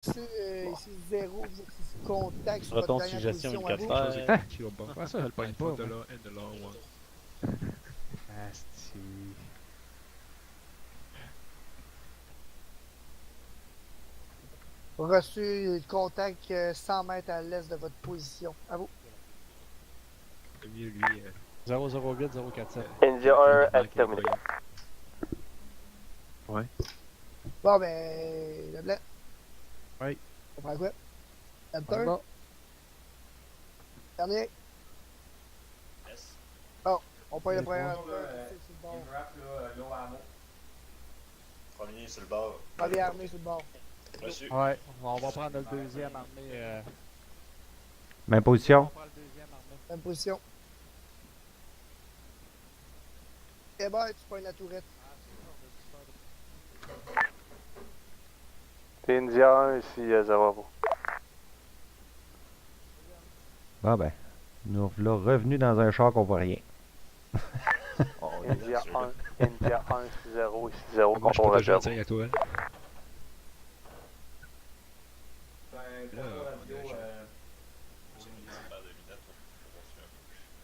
Ici 0, vous êtes ici contact sur votre Retombe dernière suggestion position à vous. hélicoptère. Je l'ai pas. Ah, ça, je le pogne pas. Put the moi. law and the law one. Asti. Reçu contact 100 mètres à l'est de votre position. À vous. Le mieux, lui. 008 047. India 1 à terminer. Ouais. Bon, ben, le blanc. Oui. On prend quoi? On Enter. va. Dernier. Yes. On prend le Les premier. points, C'est sur le bord. Une wrap, là, low ammo. Premier sur le bord. Premier armé sur le bord. Reçu. Ouais, on va prendre le deuxième armé. Même On position. prend le deuxième armé. Même position. Eh ben, tu prends la tourette. C'est India 1 ici, 0 à vous. Bon ben, nous voilà revenus dans un char qu'on voit rien. India 1, India 1, 0, ici 0, Moi, je peux contrôle déjà à tirer la tourelle. Ben, Là, pour la radio, on a-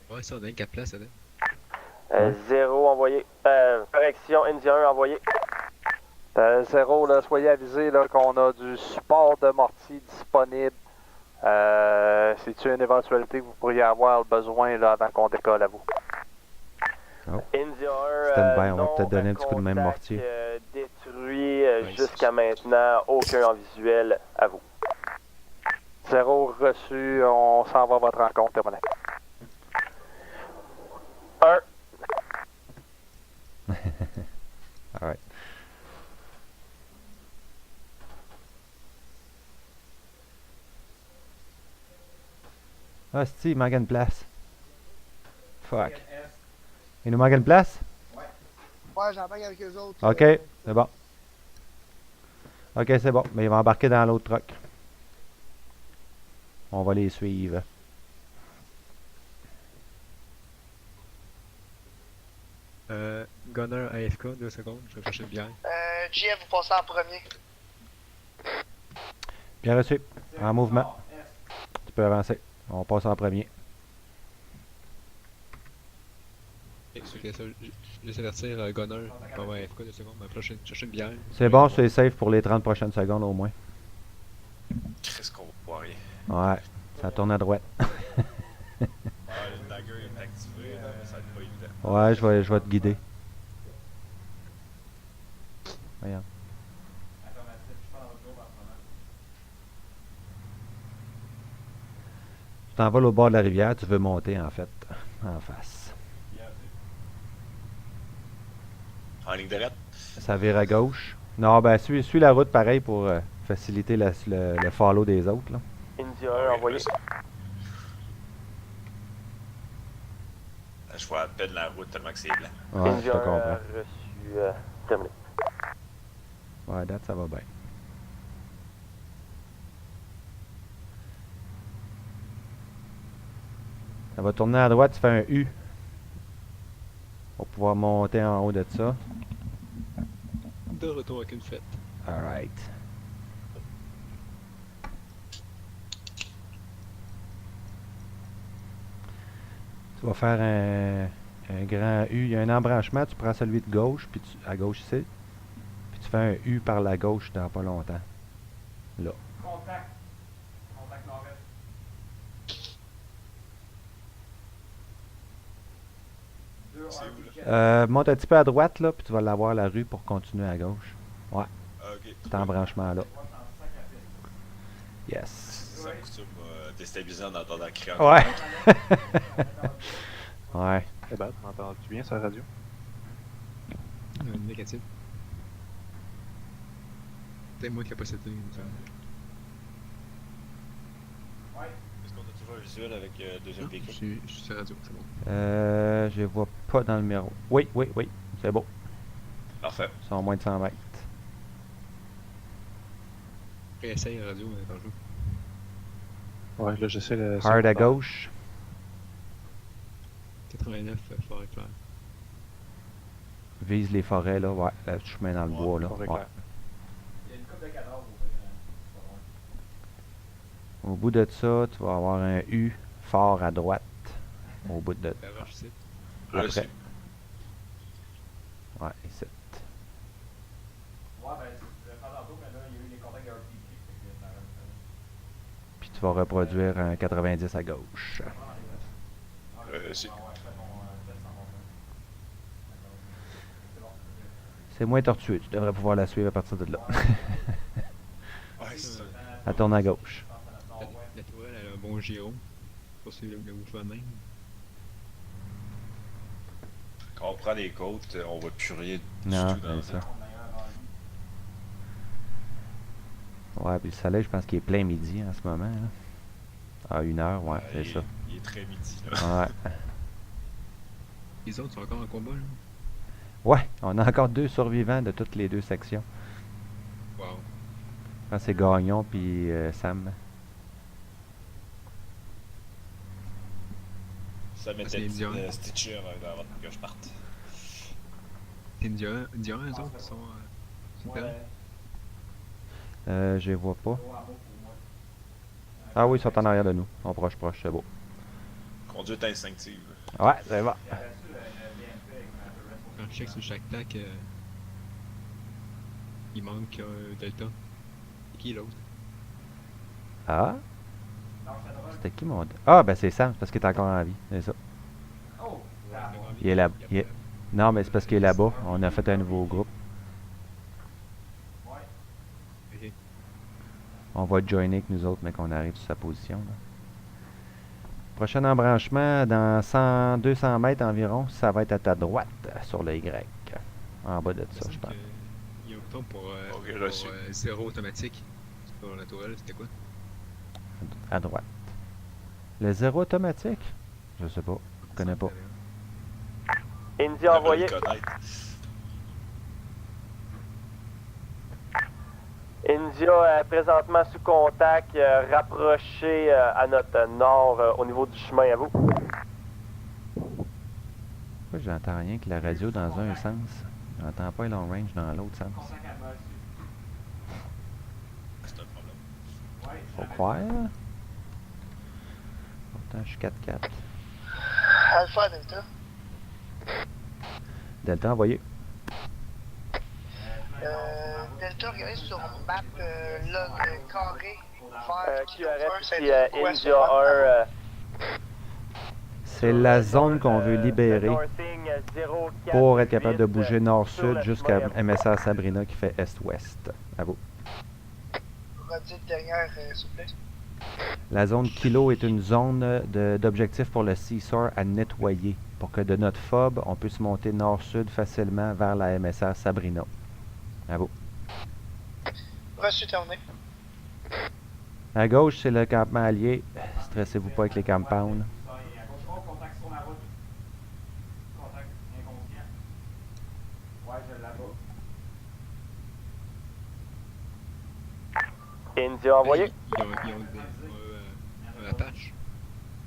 Pas Ouais, ça, on a une 4 places, ça donne. 0 envoyé. Correction, India 1 envoyé. 0, là, soyez avisés là, qu'on a du support de mortier disponible. C'est-tu une éventualité que vous pourriez avoir besoin là, avant qu'on décolle à vous? Oh. India 1, Stand-by, on va non peut-être donner un petit coup de même contact, mortier. détruit Nice. jusqu'à maintenant, aucun en visuel à vous. 0 reçu, on s'en va à votre rencontre, terminé. 1. Alright. Ah, si, il manque une place. Fuck. Il nous manque une place? Ouais, j'embarque avec eux autres. Ok, c'est bon. Ok, c'est bon. Mais il va embarquer dans l'autre truck. On va les suivre. Gunner AFK, 2 secondes, je vais chercher une bière. JF, vous passez en premier. Bien reçu. En mouvement. Tu peux avancer. On passe en premier. Ok, ça, laisse avertir Gunner, pas avoir AFK, 2 secondes, mais chercher une bière. C'est bon, c'est safe pour les 30 prochaines secondes au moins. Qu'est-ce qu'on voit rien. Ouais, ça tourne à droite. Le dagger est activé, là, mais ça va être pas évident. Ouais, je vais te guider. Voyons. Affirmatif, je suis pas dans votre groupe en ce moment. Tu t'envoles au bord de la rivière, tu veux monter en fait, en face. En ligne droite. Ça vire à gauche. Non, ben suis la route pareil pour faciliter le follow des autres. Là. India 1 envoyé. Je vois à peine la route tellement que c'est blanc. Ouais, je India te 1 comprends. reçu, terminé. Ouais, date, ça va bien. Ça va tourner à droite, tu fais un U. Pour pouvoir monter en haut de ça. De retour avec une fête. Alright. Tu vas faire un grand U. Il y a un embranchement, tu prends celui de gauche, puis à gauche ici. Puis tu fais un U par la gauche dans pas longtemps. Là. Contact. Contact nord-est. 2 C'est où, RPG. Monte un petit peu à droite, là, puis tu vas l'avoir la rue pour continuer à gauche. Ok. Cet embranchement-là. Moi, je suis en sac à pied. Yes. Ça me coutume déstabilisé en entendant crier. Ouais. Ouais. Eh ben, m'entends-tu bien sur la radio? Négatif. C'est moi qui l'ai pas cité. Est-ce qu'on a toujours un visuel avec deuxième Je véhicule? suis sur la radio, c'est bon. Je les vois pas dans le numéro. Oui, oui, oui. C'est bon. Parfait. Ils sont à moins de 100 mètres. Réessaye la radio dans le jeu. Ouais, là, j'essaie le. Hard à gauche. 89, forêt claire. Vise les forêts, là. Ouais, le chemin dans le bois, là. Forêt Ouais. claire. Il y a une coupe de cadavres au Au bout de ça, tu vas avoir un U fort à droite. Au bout de... La roche ici. Là, Après. c'est- Ouais, ici. Ouais, ben, c'est le tantôt, mais là, il y a eu les contacts de RTP. Fait que ça reste. Puis tu vas reproduire un 90 à gauche. c'est- C'est moins tortueux. Tu devrais pouvoir la suivre à partir de là. Ouais, c'est ça. Elle tourne à gauche. La tourelle, elle a un bon gyro. Pour suivre le mouvement de même. Quand on prend les côtes, on voit plus rien du Non, tout dans c'est ça. Ouais, puis le soleil, je pense qu'il est plein midi en ce moment. Là. À 1h, ouais, c'est ça. Il est très midi, là. Ouais. Les autres sont encore en combat, là. Ouais, on a encore 2 survivants de toutes les 2 sections. Wow. Je pense que c'est Gagnon puis Sam. Ça mettait c'est Indian. Stitcher avant que je parte. C'est Indian, eux autres, qui sont sur le terrain. Je les vois pas. Ah oui, ils sont en arrière de nous. On proche, c'est beau. Conduite instinctive. Ouais, c'est bon. Quand je check sur chaque tac, il manque Delta. C'est qui l'autre? Ah? C'était qui mon... Ah, ben c'est Sam, parce qu'il est encore en vie. C'est ça. Il est là. Non, mais c'est parce qu'il est là-bas. On a fait un nouveau groupe. Ok. On va joiner avec nous autres, mais qu'on arrive sur sa position. Là. Prochain embranchement, dans 200 mètres environ, ça va être à ta droite, sur le Y. En bas de ça, je pense. Il y a un bouton pour, Ok, reçu. zéro automatique. Sur la tourelle, c'était quoi? À droite. Le zéro automatique? Je sais pas. Je connais pas. Indy envoyé. India présentement sous contact, rapproché à notre nord au niveau du chemin à vous. Pourquoi j'entends rien que la radio dans un sens? J'entends pas long range dans l'autre sens. C'est un problème. Faut croire. Pourtant, je suis 4-4. Alpha, Delta. Delta envoyé. Delta, regardez sur map, là, le carré, vert, QRF c'est ici, quoi sur India map? 1. C'est la zone qu'on veut libérer pour être capable de bouger nord-sud jusqu'à MSR Sabrina qui fait est-ouest. À vous. Redites derrière, s'il vous plaît. La zone Kilo est une zone d'objectif pour le Seesaw à nettoyer pour que de notre FOB, on puisse monter nord-sud facilement vers la MSR Sabrina. À vous. Reçu, terminé. À gauche, c'est le campement allié. Stressez-vous pas avec les compounds. Contact sur la route. Contact inconscient. Ouais, je l'avais. India envoyé. Ils ont un attache.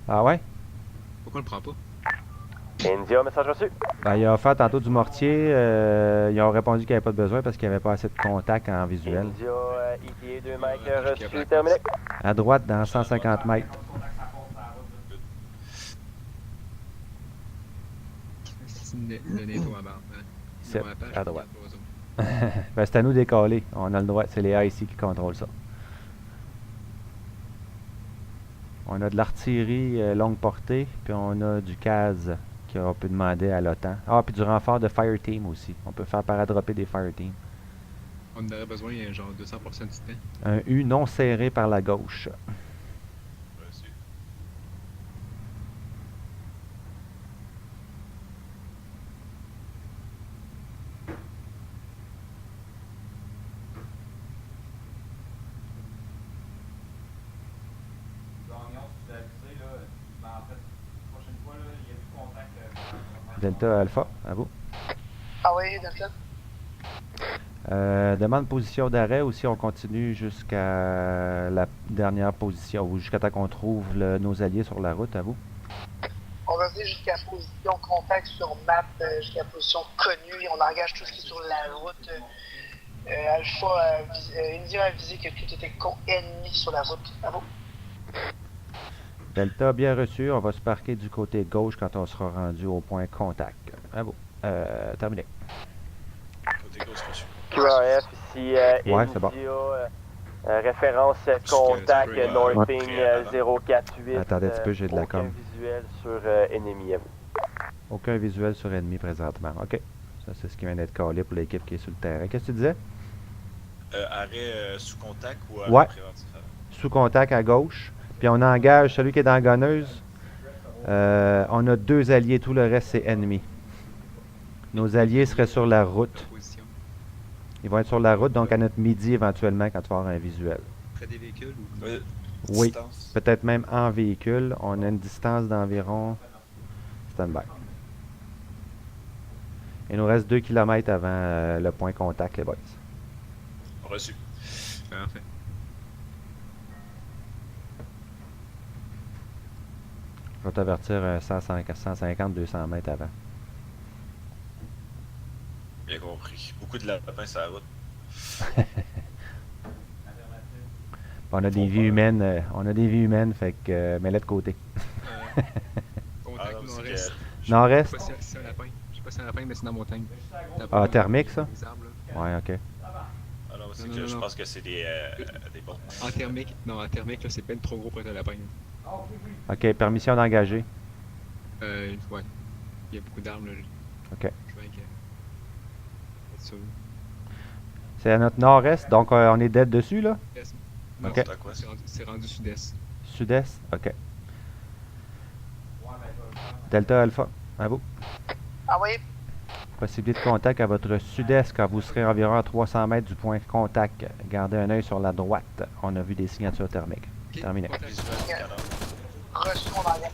Ah ouais? Pourquoi on le prend pas? India, message reçu. Ben, il a offert tantôt du mortier. Ils ont répondu qu'il n'y avait pas de besoin parce qu'il n'y avait pas assez de contact en visuel. India, ETA 2 mètres reçu, terminé. À droite, dans 150 mètres. C'est le netto à barbe. Hein? Ici, Ils ont un attache, à puis droite. il y a trois autres. Ben, c'est à nous d'écaler. On a le droit. C'est les IC qui contrôlent ça. On a de l'artillerie longue portée, puis on a du CAS qu'on peut demander à l'OTAN. Ah, puis du renfort de Fire Team aussi. On peut faire paradropper des Fire Team. On en aurait besoin genre 200% du temps. Un U non serré par la gauche. Reçu. Gagnon, si tu l'as avisé, là, ben, en fait, la prochaine fois, là, il y a plus de contact. Delta Alpha, à vous. Ah oui, Delta. Demande position d'arrêt aussi. On continue jusqu'à la dernière position ou jusqu'à temps qu'on trouve nos alliés sur la route. À vous. On va venir jusqu'à position contact sur map, jusqu'à position connue, et on engage tout ce qui est sur la route. Alpha, India a visé que tout était ennemi sur la route. À vous. Delta, bien reçu. On va se parquer du côté gauche quand on sera rendu au point contact. Bravo. Terminé. Côté gauche reçu. QRF, ici Ouais, c'est bon. India, référence contact Spray, Northing ouais. 048. Attendez un petit peu, j'ai de la aucun com. visuel sur ennemi à vous. Aucun visuel sur ennemi présentement. OK. Ça, c'est ce qui vient d'être collé pour l'équipe qui est sur le terrain. Qu'est-ce que tu disais? Arrêt sous contact ou arrêt Ouais. préventif? Sous contact à gauche. Puis on engage celui qui est dans la gonneuse. On a 2 alliés. Tout le reste, c'est ennemi. Nos alliés seraient sur la route. Position. Ils vont être sur la route, donc à notre midi éventuellement quand tu vas avoir un visuel. Près des véhicules ou. Oui. Distance. Peut-être même en véhicule. On a une distance d'environ... Stand-by. Il nous reste 2 km avant le point contact, les boys. Reçu. Parfait. Je vais t'avertir 150-200 mètres avant. Bien compris. Beaucoup de lapins sur la route. On a des vies humaines, fait que mets-les de côté. Contact non, c'est nord-est. que- Nord-est? Je sais pas si c'est un lapin. Je sais pas si c'est un lapin, mais c'est dans la montagne. Ah, thermique, ça? Les arbres, là. Ouais, ok. Ah non, c'est Non, que non, je non. pense que c'est des bons. En thermique, non, en thermique, là, c'est peine trop gros pour être un lapin. Ok, permission d'engager. Ouais. Il y a beaucoup d'arbres, là. Ok. Je vais être sûr. C'est à notre nord-est, donc on est dead dessus, là? Est. Ok. Non, c'est rendu sud-est. Sud-est? Ok. Delta Alpha, à vous. Ah oui, Possibilité de contact à votre sud-est quand vous serez environ à 300 mètres du point contact. Gardez un œil sur la droite. On a vu des signatures thermiques. Ok, Terminé. contact. Visuel du canard. reçu mon engagement.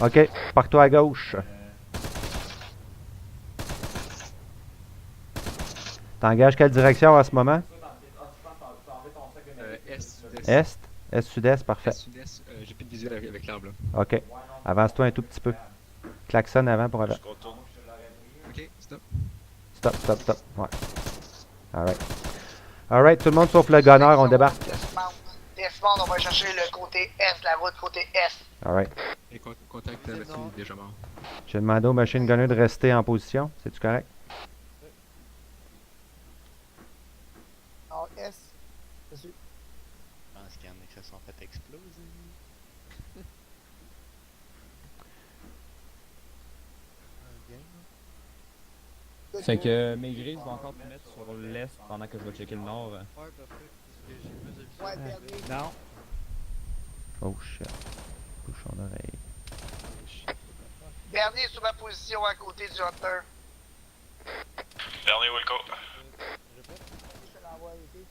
Ok, pars-toi à gauche. T'engages quelle direction en ce moment? Est, sud-est. Est? Est-sud-est, parfait. Est, sud-est. J'ai plus de visuel avec l'arbre, là. Ok. Avance-toi un tout petit peu. Klaxonne avant pour... Je contourne. Ok, stop. Stop, stop, stop. Ouais. Alright. Alright, tout le monde sauf le gunner, on débarque. Desmond, on va chercher le côté est, la route côté est. Alright. Et contact là-dessus, déjà mort. J'ai demandé au machine gunner de rester en position. C'est-tu correct? Nord est. Reçu. Je pense qu'il y en a qui se sont fait exploser. Fait que Maigris va encore te mettre sur l'est pendant que je vais checker le nord. Ouais, parfait. Parce que j'ai plus de visuel. Ouais, dernier. Non. Oh shit. Bouche en oreille. Dernier sur ma position à côté du Hunter. Dernier Wilco. Je te l'envoie, ok?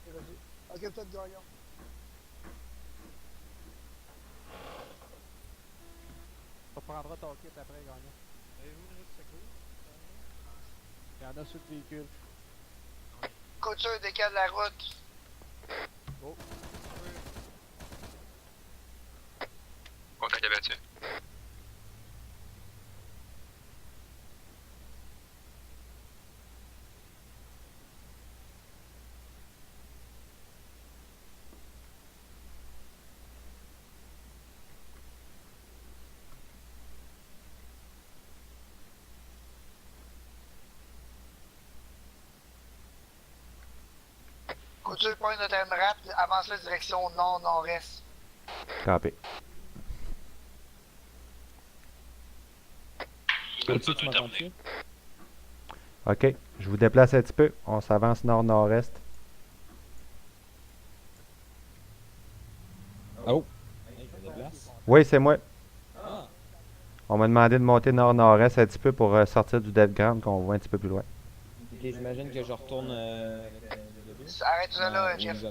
C'est reçu. Occupe-toi de Gagnon. Tu reprendras ton kit après, gagnant. Avez-vous une route secours? Il y en a sur le véhicule. Couture décale la route. Contact abattu. Couture pointe de Temrat, avance la direction nord-nord-est. Capé. Au-dessus, tu m'entends-tu? Ok. Je vous déplace un petit peu. On s'avance nord-nord-est. Oh! Hey, je me déplace. Oui, c'est moi. Ah! On m'a demandé de monter nord-nord-est un petit peu pour sortir du dead ground qu'on voit un petit peu plus loin. Ok, j'imagine que je retourne le bus. Arrête ça là, Jeff.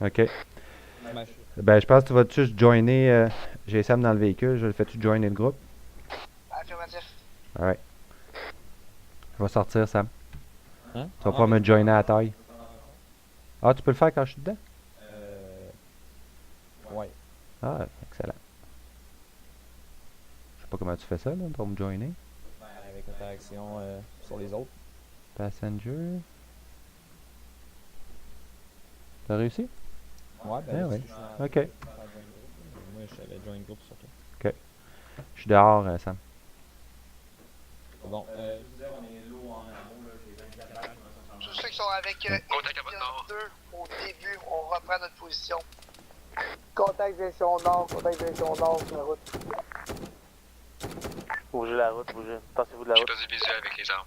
Ok. Smash. Ben, je pense que tu vas juste joiner GSM dans le véhicule. Je le fais-tu joiner le groupe? Affirmatif. Alright. Je vais sortir, Sam. Hein? Tu vas pas me joiner à la taille. Ah, tu peux le faire quand je suis dedans? Ouais. Ah, excellent. Je sais pas comment tu fais ça, là, pour me joiner. Avec interaction sur les autres. Passenger. T'as réussi? Ouais, ben, Ah là, ouais. si je suis en- Ok. Moi, je savais join group surtout. Je suis dehors, Sam. Bon, je disais, on est low en amont, là, j'ai 24 heures, Tous ceux qui sont avec Contact à votre nord. 2 au début, on reprend notre position. Contact direction nord sur la route. Bougez la route, bougez. Passez-vous de la J'ai route. pas du visuel avec les armes.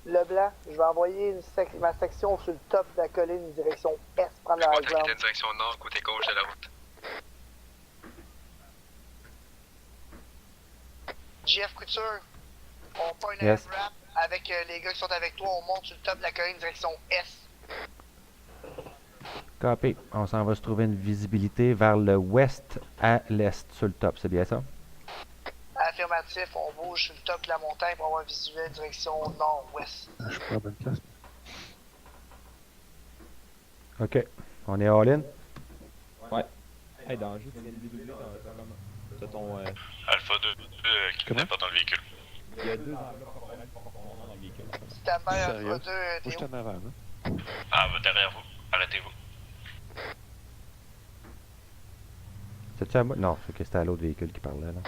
Leblanc, je vais envoyer ma section sur le top de la colline, direction est, prendre la high Contact ground. était direction nord, côté gauche de la route. JF Couture, on prend une Yes. wrap avec les gars qui sont avec toi, on monte sur le top de la colline, direction est. Copy. On s'en va se trouver une visibilité vers le ouest à l'est sur le top, c'est bien ça? Affirmatif, on bouge sur le top de la montagne pour avoir un visuel direction nord-ouest. Je suis pas à la bonne place. Ok. On est all-in? Hey, danger, tu viens de dédoubler dans ton. Alpha 2, qui n'est pas dans le véhicule. Il y a 2 enveloppes corporelles pour dans le véhicule. Ta mère, Sérieux? Alpha 2, Moi, t'es je suis où? en avant, là. Ah, derrière vous. Arrêtez-vous. C'est-tu à moi? Non, c'est que c'était à l'autre véhicule qui parlait, là.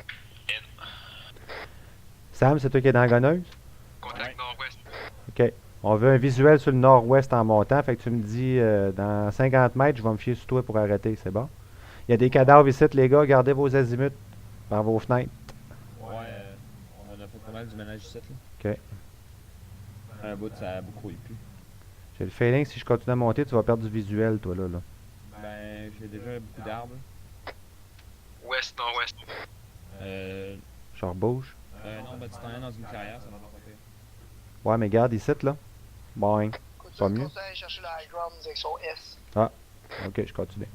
Sam, c'est toi qui es dans la gonneuse? Contact nord-ouest. Ok. On veut un visuel sur le nord-ouest en montant, fait que tu me dis dans 50 mètres, je vais me fier sur toi pour arrêter, c'est bon? Il y a des cadavres ici, les gars, gardez vos azimuts par vos fenêtres. Ouais, on en a fait pas mal du ménage ici, là. Ok. Un bout, ça a beaucoup plus. J'ai le feeling que si je continue à monter, tu vas perdre du visuel, toi, là. Ben, j'ai déjà beaucoup d'arbres. Ouest, nord-ouest. Je rebouge. Non, ben, tu t'en es dans une carrière, ça va pas faire. Ouais, mais garde ici, là. Boing. Couture, Pas mieux. conseille, chercher la high ground, direction est. Ok, je continue.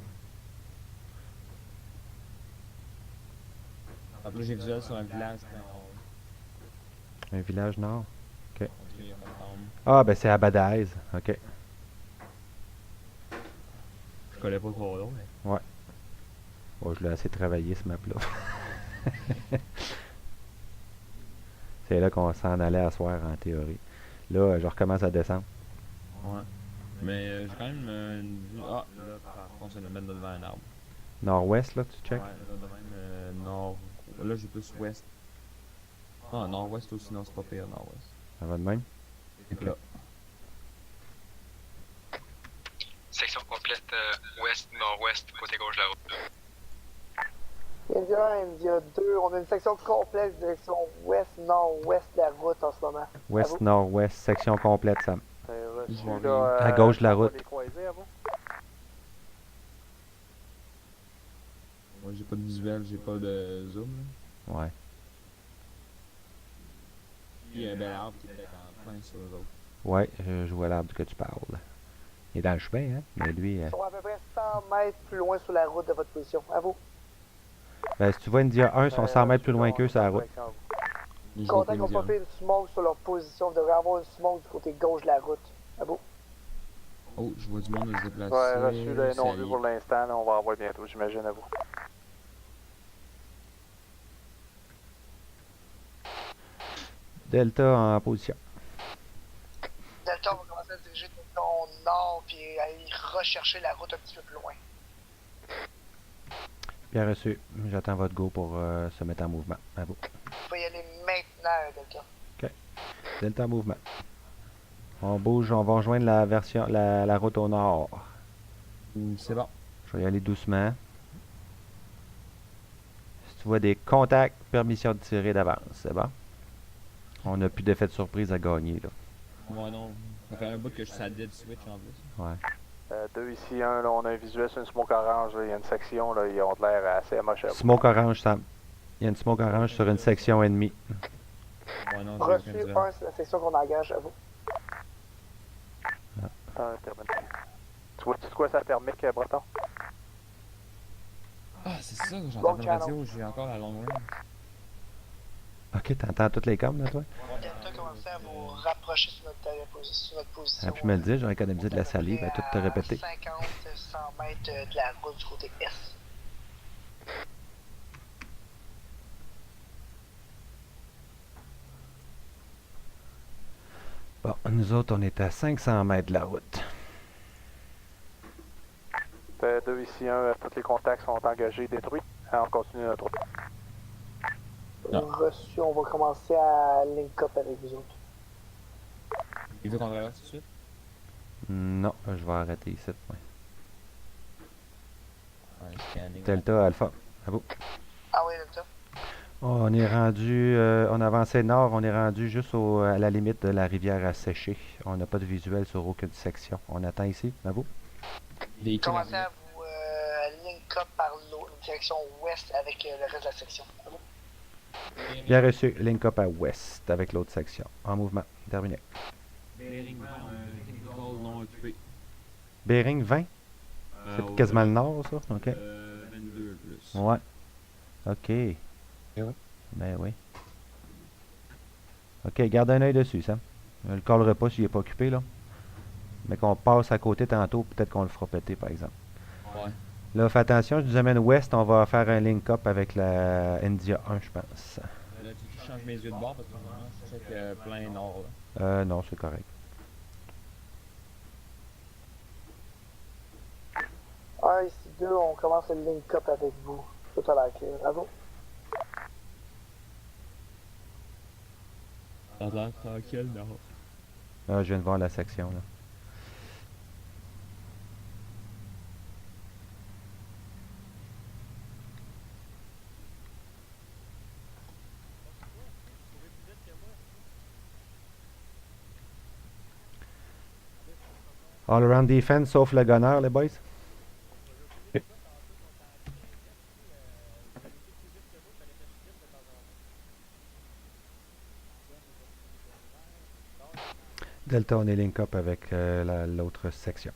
En plus, j'ai visuel sur un village. Un village nord. Il y a pas de tombe. Ah, ben c'est à Badaïs. Ok. Je connais pas trop long, mais. Oh, je l'ai assez travaillé, ce map-là. C'est là qu'on s'en allait à soir, en théorie. Là, je recommence à descendre. Ouais. Mais j'ai quand même une vue. Ah, là, par contre, ça me mettre devant un arbre. Nord-ouest, là, tu check? Ouais, là, de même, nord. Là, j'ai plus ouest. Ah, nord-ouest aussi, non, c'est pas pire, nord-ouest. Ça va de même? Et puis là. Section complète ouest, nord-ouest, côté gauche de la route. India 1, India 2, on a une section complète direction ouest-nord-ouest de la route en ce moment. Ouest, nord-ouest, section complète, Sam. C'est reçu, Je vais là. À gauche de la on va route. les croiser à vous. Moi, j'ai pas de visuel, j'ai pas de zoom, là. Ouais. Il y a un bel arbre qui est peut-être en plein sur eux autres. Ouais, je vois l'arbre que tu parles. Il est dans le chemin, hein? Mais lui, Ils sont à peu près 100 mètres plus loin sur la route de votre position. À vous. ben, si tu vois India 1, ils sont 100 mètres plus loin qu'eux sur la route. Les Contact n'ont pas fait une smoke sur leur position. Vous devrez avoir une smoke du côté gauche de la route. À vous. Oh, je vois du monde se déplacer. Ouais, reçu, là, non Ça vu y pour l'instant, là, on va en voir bientôt, j'imagine, à vous. Delta en position. Delta, on va commencer à se diriger de ton nord puis aller rechercher la route un petit peu plus loin. Bien reçu. J'attends votre go pour se mettre en mouvement. À vous. Vous pouvez y aller maintenant, Delta. Delta en mouvement. On bouge, on va rejoindre la version, la route au nord. C'est bon. Je vais y aller doucement. Si tu vois des contacts, permission de tirer d'avance, c'est bon? On n'a plus d'effet de surprise à gagner, là. Ouais, non. Ça fait un bout que je suis à dead switch en plus. Ouais. 2 ici, 1, là, on a un visuel sur une smoke orange, là, il y a une section, là, ils ont de l'air assez moche à vous. Smoke orange, Sam. Il y a une smoke orange sur une section ennemie. Ouais, non, j'ai Reçu aucun visuel. 1, c'est la section qu'on engage. À vous. Ah, terminé. Tu vois-tu de quoi ça permet, Breton? Ah, c'est ça, j'entends Bon pas de radio, j'ai encore la long range. Ok, t'entends toutes les câbles, là, toi? Delta commencez à vous rapprocher sur notre position. Ah, puis me le dire, j'aurais économisé de la salive à tout te répéter. 50-100 mètres de la route du côté est. Bon, nous autres, on est à 500 mètres de la route. 2 ici 1, tous les contacts sont engagés, détruits. On continue notre route. Non. Reçu, on va commencer à link up avec vous autres. Il veut qu'on traverse tout de suite? Non, je vais arrêter ici. Ouais. Ouais, scanning. Delta, Alpha. À vous. Ah oui, Delta. Oh, on est rendu, on a avancé nord, on est rendu juste à la limite de la rivière à sécher. On n'a pas de visuel sur aucune section. On attend ici, à vous. Véhicule Commencez arrivé. à vous link up par l'autre direction ouest avec le reste de la section. À vous. Bien reçu, link up à ouest avec l'autre section. En mouvement, terminé. Bering 20, technical non occupé. Bering 20, c'est quasiment le nord, ça? Ok. 22 plus. Ouais. Ok. Eh ouais. Ben oui. Ok, garde un œil dessus, Sam. Je le collerai pas s'il est pas occupé, là. Mais qu'on passe à côté tantôt, peut-être qu'on le fera péter, par exemple. Ouais. Là, fais attention, je nous amène ouest, on va faire un link-up avec la India 1, je pense. Là, tu changes mes yeux de bord parce que vraiment, je check plein nord. Là. Non, c'est correct. Ah, ici 2, on commence le link up avec vous. Tout à l'air clair. À vous. Ça a l'air tranquille, nord. Ah, je viens de voir la section, là. All around defense, sauf le gunner, les boys. Delta, on est link up avec l'autre section.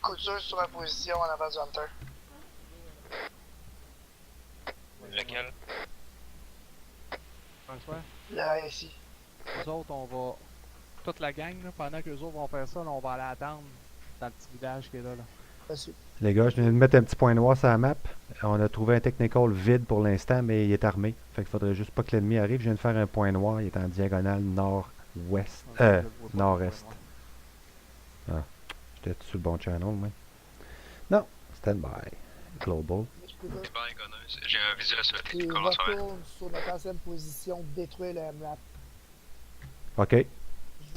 Couture sur la position en avant du Hunter. Lequel? François, Là, ici. nous autres, on va. Toute la gang, là, pendant que les autres vont faire ça, là, on va aller attendre dans le petit village qui est là. Reçu. Les gars, je viens de mettre un petit point noir sur la map. On a trouvé un technical vide pour l'instant, mais il est armé. Fait qu'il faudrait juste pas que l'ennemi arrive. Je viens de faire un point noir. Il est en diagonale nord-ouest. Nord-est. Ah, j'étais sur le bon channel, moi. Non, stand by. Global. Bye, Gunners. J'ai un visuel sur le Et technical en ce moment. retourne sur notre ancienne position, détruire le MRAP. OK. Je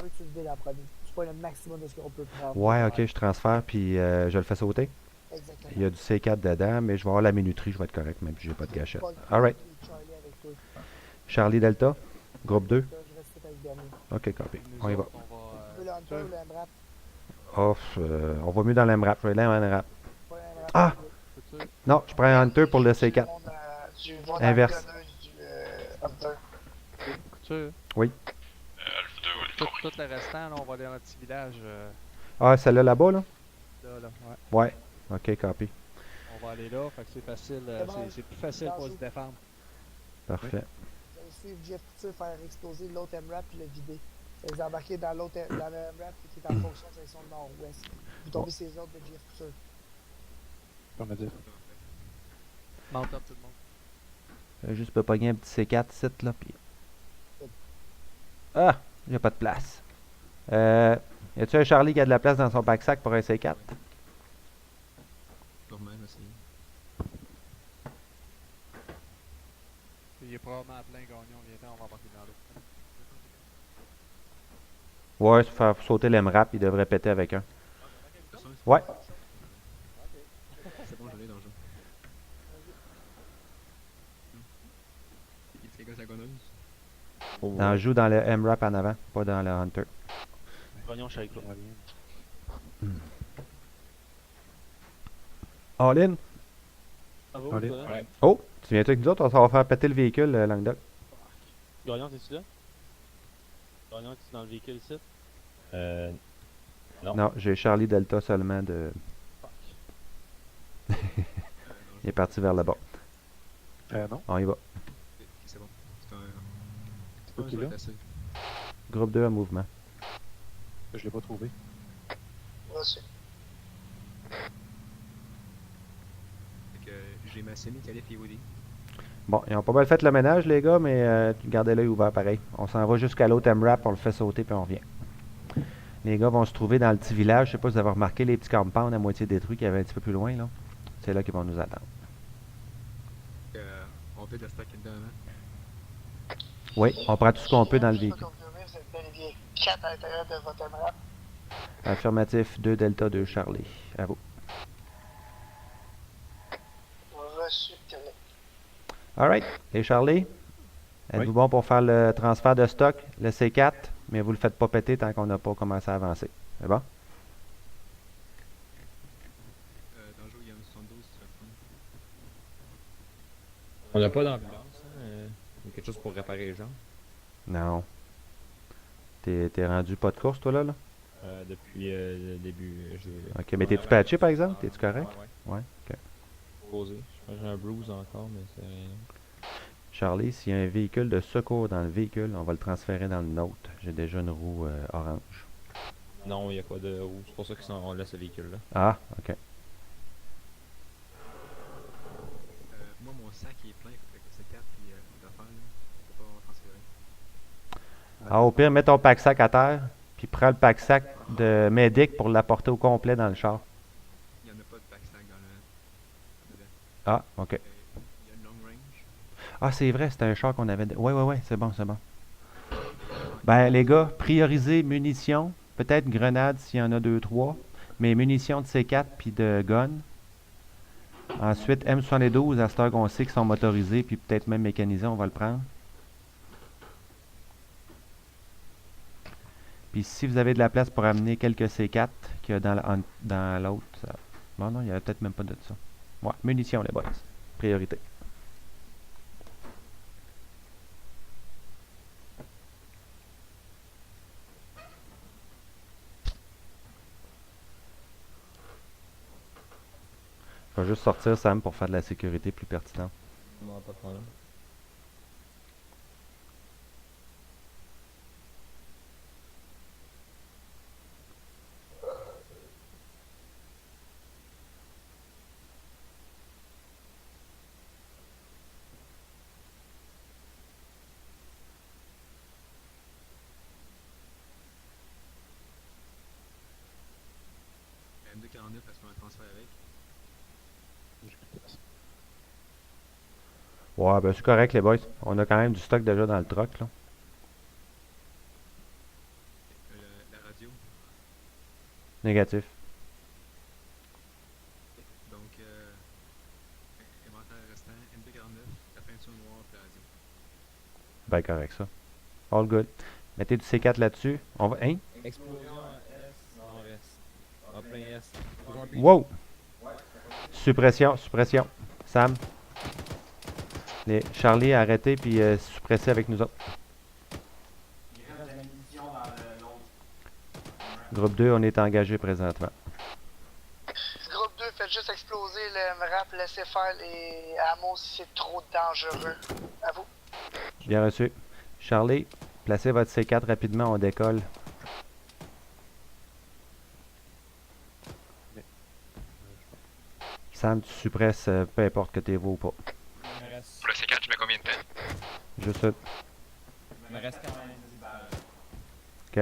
veux que tu le dé la première. Tu prends le maximum de ce qu'on peut prendre. Ouais, OK, je transfère, puis je le fais sauter. Exactement. Il y a du C4 dedans, mais je vais avoir la minuterie, je vais être correct, même si j'ai pas de gâchette. Paul, Alright. et Charlie avec toi. Charlie Delta, groupe 2. Je reste avec le dernier. OK, copy. Nous On y va. autres, on va. Tu veux le Hunter ou le MRAP? Off, on va mieux dans l'MRAP. Je vais aller dans l'MRAP. Pas le MRAP. Ah! Couture. Non, je prends un Hunter pour le C4. Tu vas dans Inverse. le gunner du Hunter. Couture. Oui. Alpha 2, oui, compris. Tout le restant, là, on va aller dans notre petit village. Ah, celle-là là-bas, là? Là, ouais. Ouais. OK, copy. On va aller là, fait que c'est facile. C'est plus facile pour se défendre. Parfait. Vous allez suivre Jeff Couture faire exploser l'autre MRAP puis le vider. Vous allez embarquer dans le MRAP qui est en fonction de direction nord-ouest. Vous tombez sur les ordres de Jeff Couture. Comme dire. Mount up tout le monde. Juste peux pogner un petit C4 ici, là, puis... Ah! J'ai pas de place. Y a-tu un Charlie qui a de la place dans son backsack pour un C4? Normal, c'est. Il est probablement plein gagnon. Viens, on va embarquer dans l'eau. Ouais, se faire sauter l'MRAP, il devrait péter avec un. Ouais. C'est bon, je l'ai dans le jeu. Il fait quoi sa gonneuse? On joue dans le MRAP en avant, pas dans le Hunter. Gagnon, je suis avec toi. All in? Ça va, Allez. toi? Ouais. Oh, tu viens avec nous autres? On va faire péter le véhicule, Languedoc. Gagnon, t'es-tu là? Gagnon, es-tu dans le véhicule ici? Non. Non, j'ai Charlie Delta seulement de... Il est parti vers le bas. Non. On y va. Ok, c'est bon. C'est un. C'est Quoi pas un qu'il joueur a? facile. Groupe 2 en mouvement. Je l'ai pas trouvé. Reçu. Fait que j'ai ma semi-calif et Woody. Bon, ils ont pas mal fait le ménage, les gars, mais gardez l'œil ouvert pareil. On s'en va jusqu'à l'autre MRAP, on le fait sauter, puis on revient. Les gars vont se trouver dans le petit village. Je sais pas si vous avez remarqué les petits compounds à moitié détruits qu'il y avait un petit peu plus loin, là. C'est là qu'ils vont nous attendre. On fait de la stack dedans, hein? Oui, on prend tout ce qu'on peut dans le Je peux véhicule. confirmer, vous êtes bel et bien 4 à l'intérieur de votre MRAP. Affirmatif, 2 Delta, 2 Charlie. À vous. Reçu, terminé. Alright, les Charlie, êtes-vous bon pour faire le transfert de stock, le C4, mais vous le faites pas péter tant qu'on n'a pas commencé à avancer. C'est bon? Dans le jeu, il y a un 72, tu vas prendre. On n'a pas d'ambulance, hein? Il y a quelque chose pour réparer les gens. Non. T'es rendu pas de course, toi, là? Depuis le début, j'ai... Ok, mais t'es-tu patché, par exemple? T'es-tu correct? Ouais. Ouais, ok. Posé. Je crois que j'ai un bruise encore, mais c'est rien. Charlie, s'il y a un véhicule de secours dans le véhicule, on va le transférer dans le nôtre. J'ai déjà une roue orange. Non, il n'y a pas de roue. C'est pour ça qu'on laisse le véhicule-là. Ah, ok. Moi, mon sac il est plein, fait que c'est 4 puis d'affaires, là. Je peux pas transférer. Ah, au pire, mets ton pack-sac à terre, puis prends le pack-sac de Medic pour l'apporter au complet dans le char. Il n'y en a pas de backstack dans le. Dedans. Ah, ok. Il y a une long range. Ah, c'est vrai, c'était un char qu'on avait... Ouais, c'est bon, c'est bon. Ben, les gars, priorisez munitions, peut-être grenades s'il y en a 2-3, mais munitions de C4 puis de gun. Ensuite, M72, à cette heure qu'on sait qu'ils sont motorisés, puis peut-être même mécanisés, on va le prendre. Puis si vous avez de la place pour amener quelques C4 qu'il y a dans l'autre... Bon, non, il n'y avait peut-être même pas de ça. Ouais, munitions, les boys. Priorité. Je vais juste sortir Sam pour faire de la sécurité plus pertinente. Non, pas de problème. M249, parce qu'on a un transfert avec. Ouais, ben c'est correct les boys. On a quand même du stock déjà dans le truck, là. La radio. Négatif. Donc, inventaire restant, M249, la peinture noire, puis la radio. Ben correct ça. All good. Mettez du C4 là-dessus. On va... Hein? Explosion S, nord-est. En plein S. Explosion en Wow! Suppression. Sam. Les Charlie, arrêtez puis suppressez avec nous autres. Il reste de la munition dans l'autre. Groupe 2, on est engagé présentement. Groupe 2, faites juste exploser le MRAP, laissez faire les hameaux si c'est trop dangereux. À vous. Bien reçu. Charlie, placez votre C4 rapidement, on décolle. Sam, tu suppresses peu importe que t'es vous ou pas. Il me reste, Pour le C4, je mets combien de temps? Juste ça. il me reste quand même 10 balles. OK.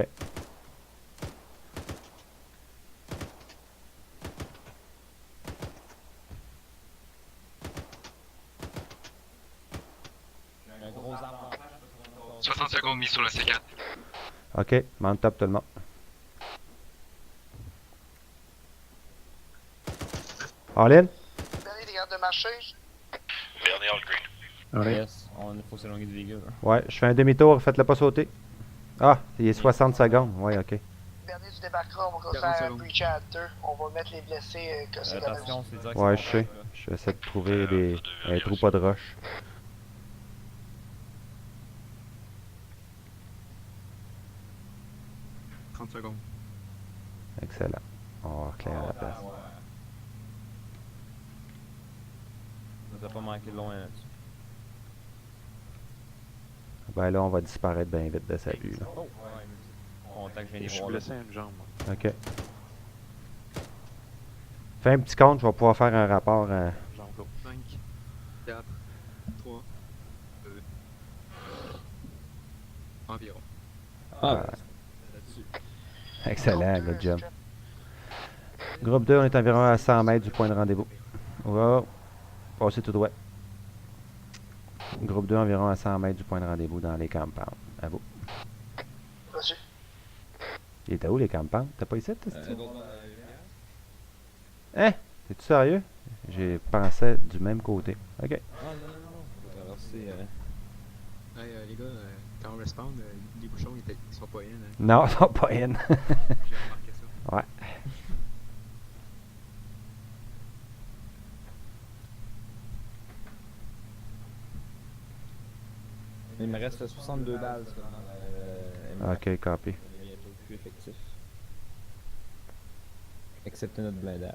J'ai un gros arbre en face, je peux trouver une 60 secondes mis sur le C4. OK, mount top tout le monde. All-in? Dernier des gardes de marché. Dernier all green. Allez. Yes, il faut s'éloigner du véhicule. Ouais, je fais un demi-tour, faites-le pas sauter. Ah, il est 60 secondes. Ouais, OK. Bernier, tu débarqueras, on va 40 continuer à secondes. breacher à 2. On va mettre les blessés que c'est comme Attention, c'est direct. Ouais, je sais. J'essaie de trouver un trou pas de roche. « 30 secondes. Excellent. On va éclairer la place. Ça n'a pas manqué de loin là-dessus. Ben là, on va disparaître bien vite de sa vue. Là. Oh, ouais, contact, je viens Je d'y suis voir là. blessé à une jambe. OK. Fais un petit compte, je vais pouvoir faire un rapport. Jambe gauche. 5, 4, 3, 2. Environ. Ah, Là-dessus. Excellent, good job. Groupe 2, on est environ à 100 mètres du point de rendez-vous. Wow. Passez tout droit. Groupe 2, environ à 100 mètres du point de rendez-vous dans les compounds. À vous. Reçu. Il était où les compounds? T'as pas ici, t'es l'autre, Hein? T'es-tu sérieux? J'ai pensé du même côté. OK. non. Traverser, Hey, les gars, quand on respawn, les bouchons ils sont pas in. Hein. Non, ils sont pas in. J'ai remarqué ça. Ouais. Il me reste 62 balles seulement. OK, copy. Il est plus effectif. Excepté notre blindage.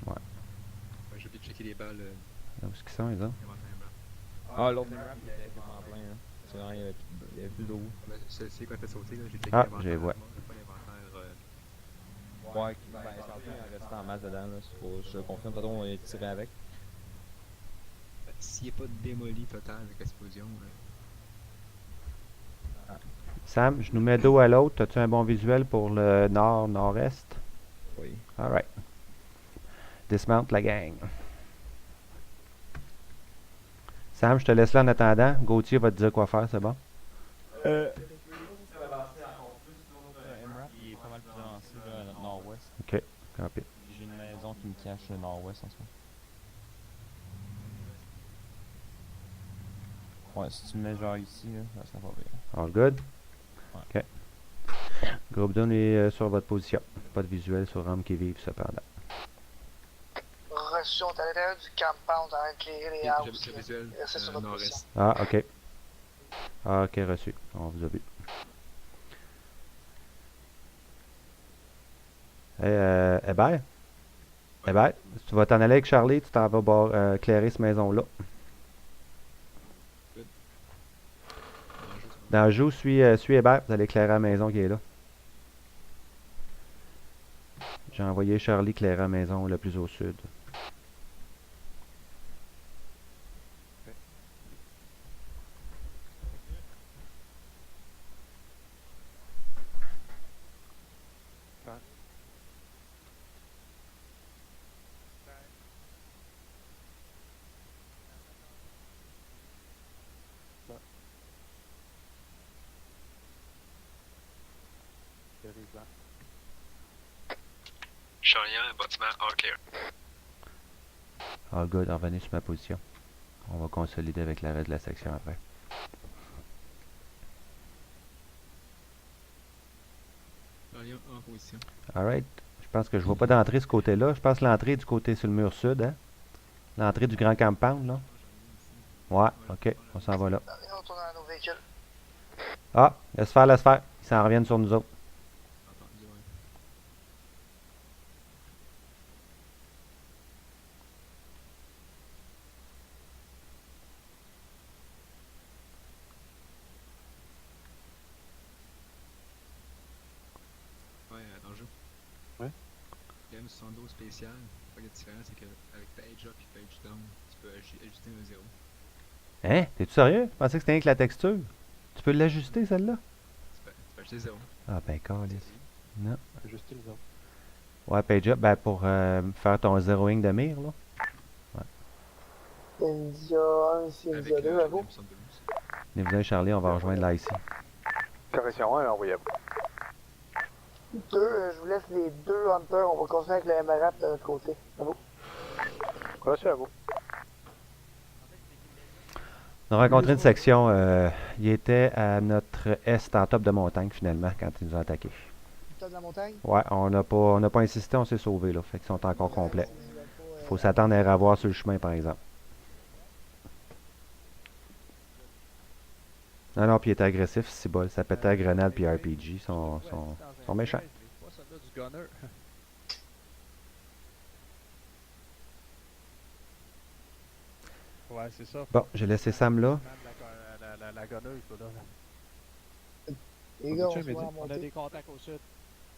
Ouais. Ouais, j'ai oublié de checker les balles. Où est-ce qu'ils sont, les autres? Ah, l'autre map, il était en plein. Hein. C'est vrai, il y avait plus d'eau. Celle-ci qu'on a fait sauter, là, j'ai checké Ah, l'inventaire. je les vois. Pas l'inventaire. Ouais, ben, tantôt, il en restait en masse dedans. Là. Je confirme, tantôt, on est tiré avec. S'il n'y a pas de démoli total avec l'explosion. Sam, je nous mets dos à l'autre. As-tu un bon visuel pour le nord-nord-est? Oui. Alright. Dismount la gang. Sam, je te laisse là en attendant. Gauthier va te dire quoi faire, c'est bon? Il est pas mal plus avancé là, à notre nord-ouest. OK, copy. J'ai une maison qui me cache le nord-ouest en ce moment. Ouais, si tu me mets genre ici, là, ça serait pas bien. All good? Ouais. OK. Groupe 2, on est sur votre position. Pas de visuel sur Rome qui vivent cependant. Reçu, on est à l'intérieur du compound en éclairer les houses. J'ai visuel Restez sur votre position. nord-est. Ah, OK. Ah, OK, reçu. On vous a vu. Hey, Hébert? Hébert, si tu vas t'en aller avec Charlie, tu t'en vas éclairer cette maison-là. Dans le jeu, suis Hébert, vous allez éclairer la maison qui est là. J'ai envoyé Charlie éclairer la maison le plus au sud. Charlian, bâtiment all clear. All good, revenez sur ma position. On va consolider avec l'arrêt de la section après. Charlian en position. Alright. Je pense que je vois pas d'entrée ce côté-là. Je pense l'entrée du côté sur le mur sud, hein? L'entrée du grand compound, là. Ouais, ok, on s'en va là. On retourne dans nos véhicules. Ah, laisse faire, laisse faire. Ils s'en reviennent sur nous autres. Entendu, ouais. Ouais, dans le jeu. Ouais. Le M72 spécial, la différence c'est qu'avec page up et page down, tu peux ajuster un 0. Hein? T'es-tu sérieux? Je pensais que c'était rien que la texture. Tu peux l'ajuster, celle-là? Tu peux ajuster 0. Ah, ben, câlisse. Non. Ajuster les autres. Ouais, page up, ben, pour faire ton zeroing de mire, là. India 1, c'est Avec India 2, à vous. M72. Venez, Charlie, on va rejoindre là ici. Correction 1, envoyez. 2, je vous laisse les deux hunters. On va continuer avec le MRAP de notre côté. À vous. Reçu à vous. On a rencontré une section. Il était à notre est en top de montagne, finalement, quand ils nous ont attaqués. T'as de la montagne? Ouais, on n'a pas insisté, on s'est sauvé là. Fait qu'ils sont encore complets. Faut s'attendre à les revoir sur le chemin, par exemple. Non, non, puis il était agressif, c'est bol. Ça pétait à grenade puis RPG. Sont méchants. C'est pas celui du gunner. Ouais, c'est ça. Bon, j'ai laissé Sam là. La gunneuse, là. Les gars, on Tu se sais, voit Mehdi, en on a montée. des contacts au sud.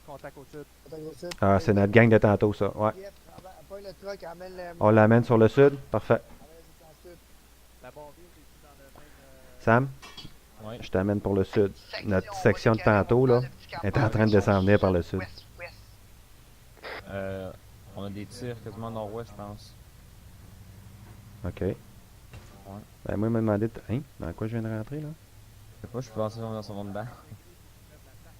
Contact au sud. Contact au sud. Ah, c'est notre gang de tantôt, ça. Ouais. Jeff, pogne le truck, amène le... On l'amène sur le sud. Parfait. Amène le dans le sud. La Bonville, c'est dans le même. Sam, Ouais. je t'amène pour le sud. Notre section de tantôt, là, est en train de descendre venir par le sud. Ouest, ouest. On a des tirs quasiment nord-ouest, je pense. OK. Ben, moi, il m'a demandé... Hein? Dans quoi je viens de rentrer, là? Je sais pas, je suis passé dans son dedans.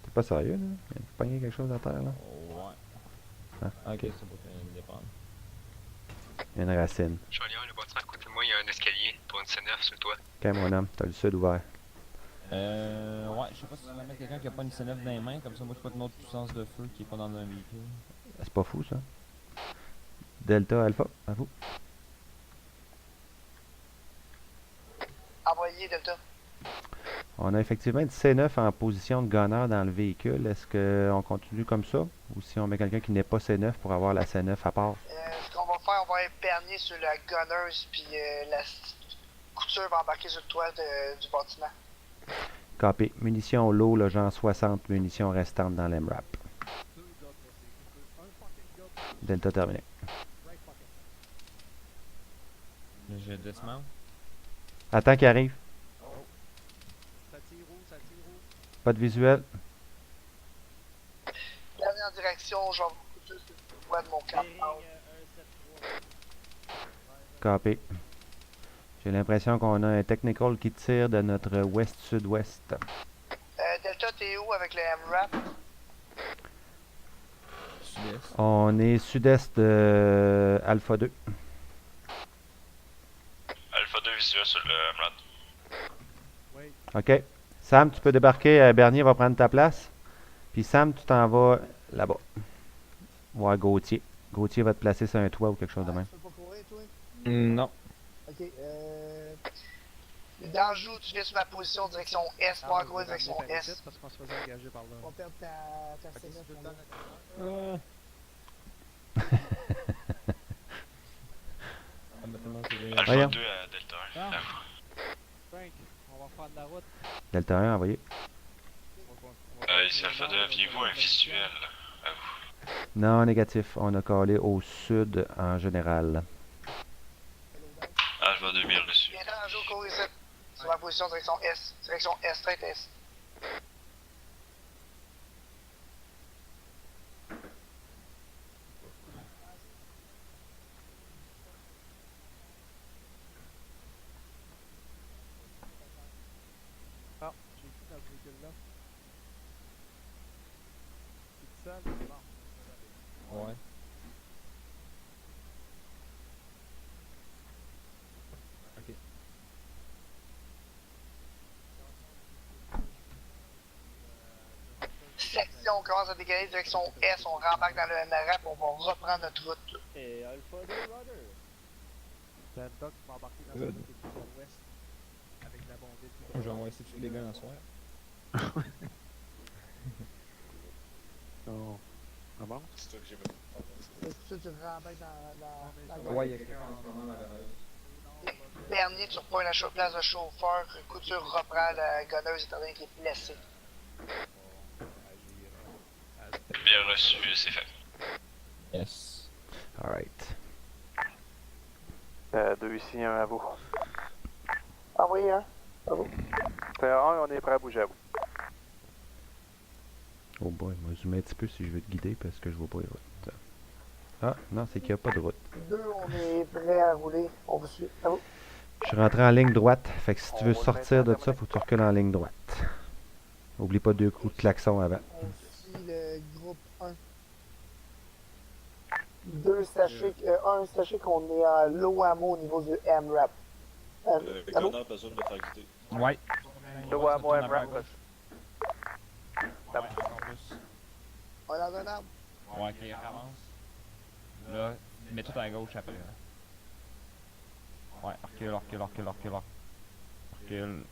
T'es pas sérieux, là? Il a pogné quelque chose à terre, là? Ouais. Ah, Ok, OK. c'est pour te dépendre. Une racine. Charlie, le bâtiment à côté de moi, il y a un escalier pour une C9 sur le toit. OK, mon homme, t'as le sud ouvert. Ouais, je sais pas si tu vas mettre quelqu'un qui a pas une C9 dans les mains, comme ça moi je peux pas une autre puissance de feu qui est pas dans un véhicule. C'est pas fou, ça. Delta, Alpha, à vous. Envoyé, Delta. On a effectivement une C9 en position de gunner dans le véhicule. Est-ce qu'on continue comme ça? Ou si on met quelqu'un qui n'est pas C9 pour avoir la C9 à part? Ce qu'on va faire, on va épergner sur la gunneuse, puis la couture va embarquer sur le toit du bâtiment. Copy. Munitions low, le genre 60 munitions restantes dans l'MRAP. Delta terminé. Je dismount. Attends qu'il arrive. Ça tire où? Ça tire où? Pas de visuel. Dernière direction, je vais vous couture sur le toit de mon camp. Copy. J'ai l'impression qu'on a un technical qui tire de notre ouest-sud-ouest. Delta, t'es où avec le MRAP? Sud-est. On est sud-est de Alpha 2. Alpha 2 visuel sur le MRAP. Oui. OK. Sam, tu peux débarquer. Bernier va prendre ta place. Puis Sam, tu t'en vas là-bas. Ouais, Gauthier. Gauthier va te placer sur un toit ou quelque chose de même. Tu peux pas courir, toi? Non. Ok, D'Anjou, tu viens sur ma position direction Est, pas courir direction Est. Parce qu'on se faisait engager par là. On va perdre ta Fait que C9. c'est tout le temps mon gars. Alpha Voyons. 2 à Delta 1. Ah. À vous. Frank, on va reprendre la route. Delta 1 envoyé. Ici Alpha 2, aviez-vous un visuel à vous? Non, négatif. On a collé au sud en général. Alpha 2 bien reçu. Viens d'Anjou, courir ici. Sur ma position direction Est. Direction Est, straight Est. Ah, j'ai qui dans ce véhicule-là? C'est seul? C'est bon. Ouais. Ok. Section, on commence à dégager direction Est, on rembarque dans le MRAP, on va reprendre notre route. Et Alpha 2 Runner. T'as un doc qui va embarquer dans Good. celui qui est plus à l'ouest. Avec la Bonville. Je vais envoyer tous les gars dans le soir. Oh. Ah bon? C'est toi que j'ai Ça, tu rembarques dans la Ouais, il y a quelqu'un en ce moment dans la garage. Dernier, tu reprends la place de chauffeur, Couture reprend la gonneuse étant donné qu'il est blessé. bien reçu, c'est fait. Yes. Alright. 2 ici, 1 à vous. Envoyez un. À vous. Terre 1, on est prêt à bouger à vous. Oh boy, moi je mets un petit peu si je veux te guider parce que je vois pas les routes. Ah, non, c'est qu'il n'y a pas de route. 2, on est prêt à rouler. On vous suit. À vous. Je suis rentré en ligne droite. Fait que si tu veux On va sortir de mettre ça, faut que tu recules en ligne droite. Oublie pas 2 coups de klaxon avant. On suit le groupe 1. 2, sachez qu'on est à low ammo au niveau du MRAP. À vous. Gunner, besoin de me faire guider. Ouais. Deux à moi, MRAP. On est dans un arbre. Ouais, ok, avance. Là, mets tout à gauche après. Là. Ouais, recule. Recule.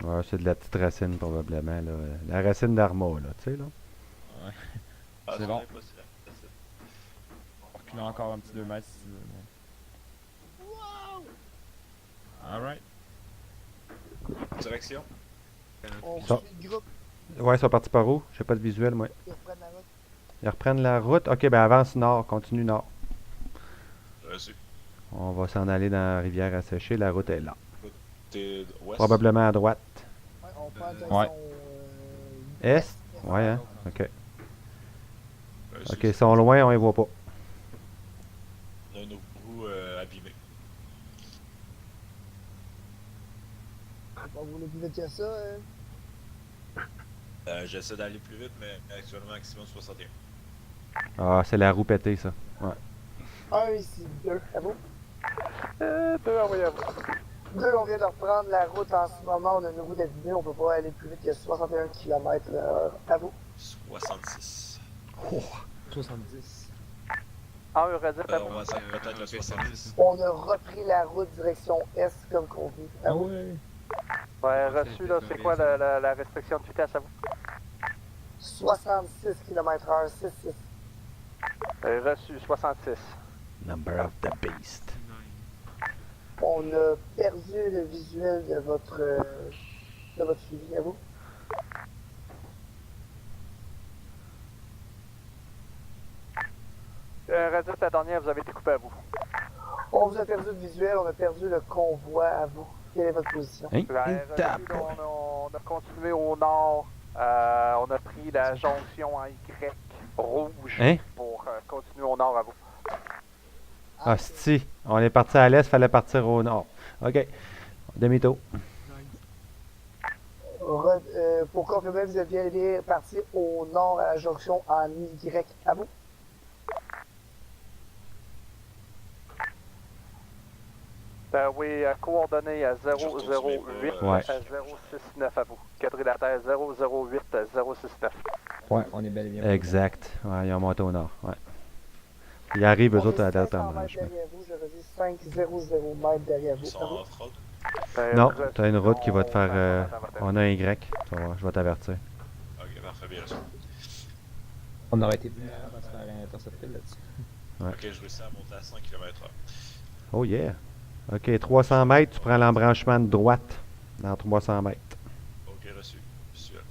Ouais, c'est de la petite racine probablement, là. La racine d'Arma, là, tu sais, là. Ouais. Ah, C'est bon. pas, c'est facile. Recule encore un petit 2 mètres si tu veux. Alright. Direction. On Ça. suit le groupe. Ouais, ils sont partis par où? J'ai pas de visuel, moi. Ils reprennent la route. Ils reprennent la route. Ok, ben avance nord, continue nord. Reçu. On va s'en aller dans la rivière à sécher, la route est là. T'es ouest. Probablement à droite. Ouais, on prend direction Ouais. Est? Ouais, hein? Ok. Reçu. Ok, ils sont loin, on les voit pas. On a nos roues abîmées. On voulait plus vite que ça. J'essaie d'aller plus vite, mais actuellement maximum 61. Ah, c'est la roue pétée, ça. Ouais. 1 ici, 2. À vous? 2, envoyez à vous. 2, on vient de reprendre la route en ce moment. On a une route abîmée. On peut pas aller plus vite que 61 km/h. À vous? 66. 70. En Eurazette à vous. On va s'en peut-être le 70. On a repris la route direction Est comme convenu. À vous? ouais. Ouais, reçu, là, c'est quoi la restriction de vitesse à vous? 66 km/h, 6-6. Reçu, 66. Number of the beast. On a perdu le visuel de votre suivi. À vous? Eurazette, la dernière, vous avez été coupé à vous. On vous a perdu le visuel, on a perdu le convoi. À vous? Quelle est votre position? Hein? Reçu, là, on a continué au nord. On a pris la jonction en Y rouge Hein? pour continuer au nord à vous. Ah, si. On est parti à l'est, fallait partir au nord. Ok. Demi-tour. Pour confirmer, vous êtes bien parti au nord à la jonction en Y. À vous? Oui, coordonnées à 008 Ouais. à 069 à vous. Quadrilatère 008 à 069. Ouais, on est bel et bien. Exact. Ouais, ils ont monté au nord. Ouais. Ils arrivent, eux On autres, est à la date 500 en mètres branchement. derrière vous, je redis 500 mètres derrière vous. Ils sont À vous? en off-road. Non, t'as une route qui va te faire. On a un Y. Tu vas voir, je vais t'avertir. Ok, parfait, bien reçu. On aurait été plus malade à se faire intercepter là-dessus. Ouais. Ok, je réussis à monter à 100 km/h. Oh yeah. Ok, 300 mètres, tu prends l'embranchement de droite dans 300 mètres. Ok, reçu. Visuel.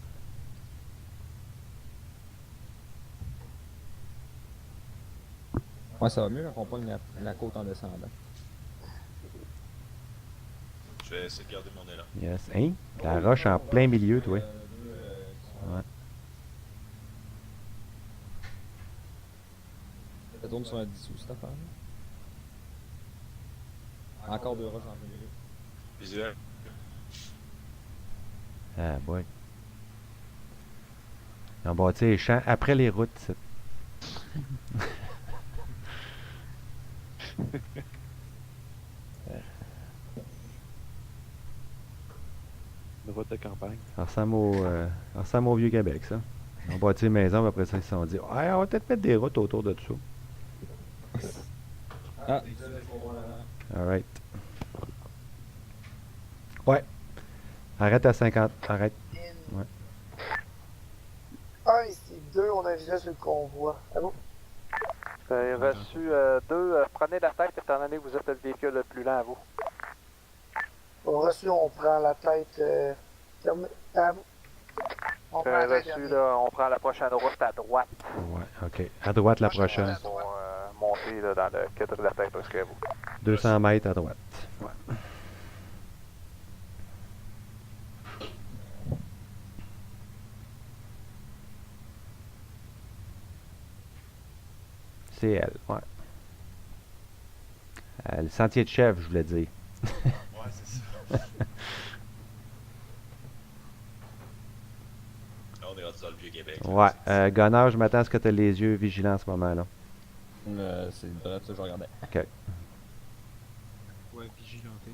Ouais, ça va mieux quand on pogne la côte en descendant. Je vais essayer de garder mon élan. Yes. Hein? La roche en plein milieu, toi. Ouais. Ça tourne sur un 10 sous cette affaire. Encore 2 roches en plein milieu. Visuel. Ah, boy. Ils ont bâti les champs après les routes. c'est- Une route de campagne. Ça ressemble au Vieux-Québec, ça. Ils ont bâti une maison, puis après ça, ils se sont dit ouais, on va peut-être mettre des routes autour de tout ça. Ah! Alright. Ouais. Arrête à 50. Arrête. Ouais. 1 ici, 2, on a un visuel sur le convoi. À vous? Reçu 2, prenez la tête étant donné que vous êtes le véhicule le plus lent à vous. Reçu, on prend la tête. Fermée. À vous? On prend la tête. Reçu, là, on prend la prochaine route à droite Ouais, ok. À droite la prochaine. pour monter là, dans le quadrilatère presque à vous. 200 mètres à droite. Ouais. C'est elle, ouais. Le sentier de chèvre, je voulais dire. Ouais, c'est ça. Là, on est rendu dans le Vieux-Québec. là. Ouais. Gunnar, je m'attends à ce que tu aies les yeux vigilants en ce moment-là. C'est bref, ça je regardais. Ok. Ouais, vigilanté.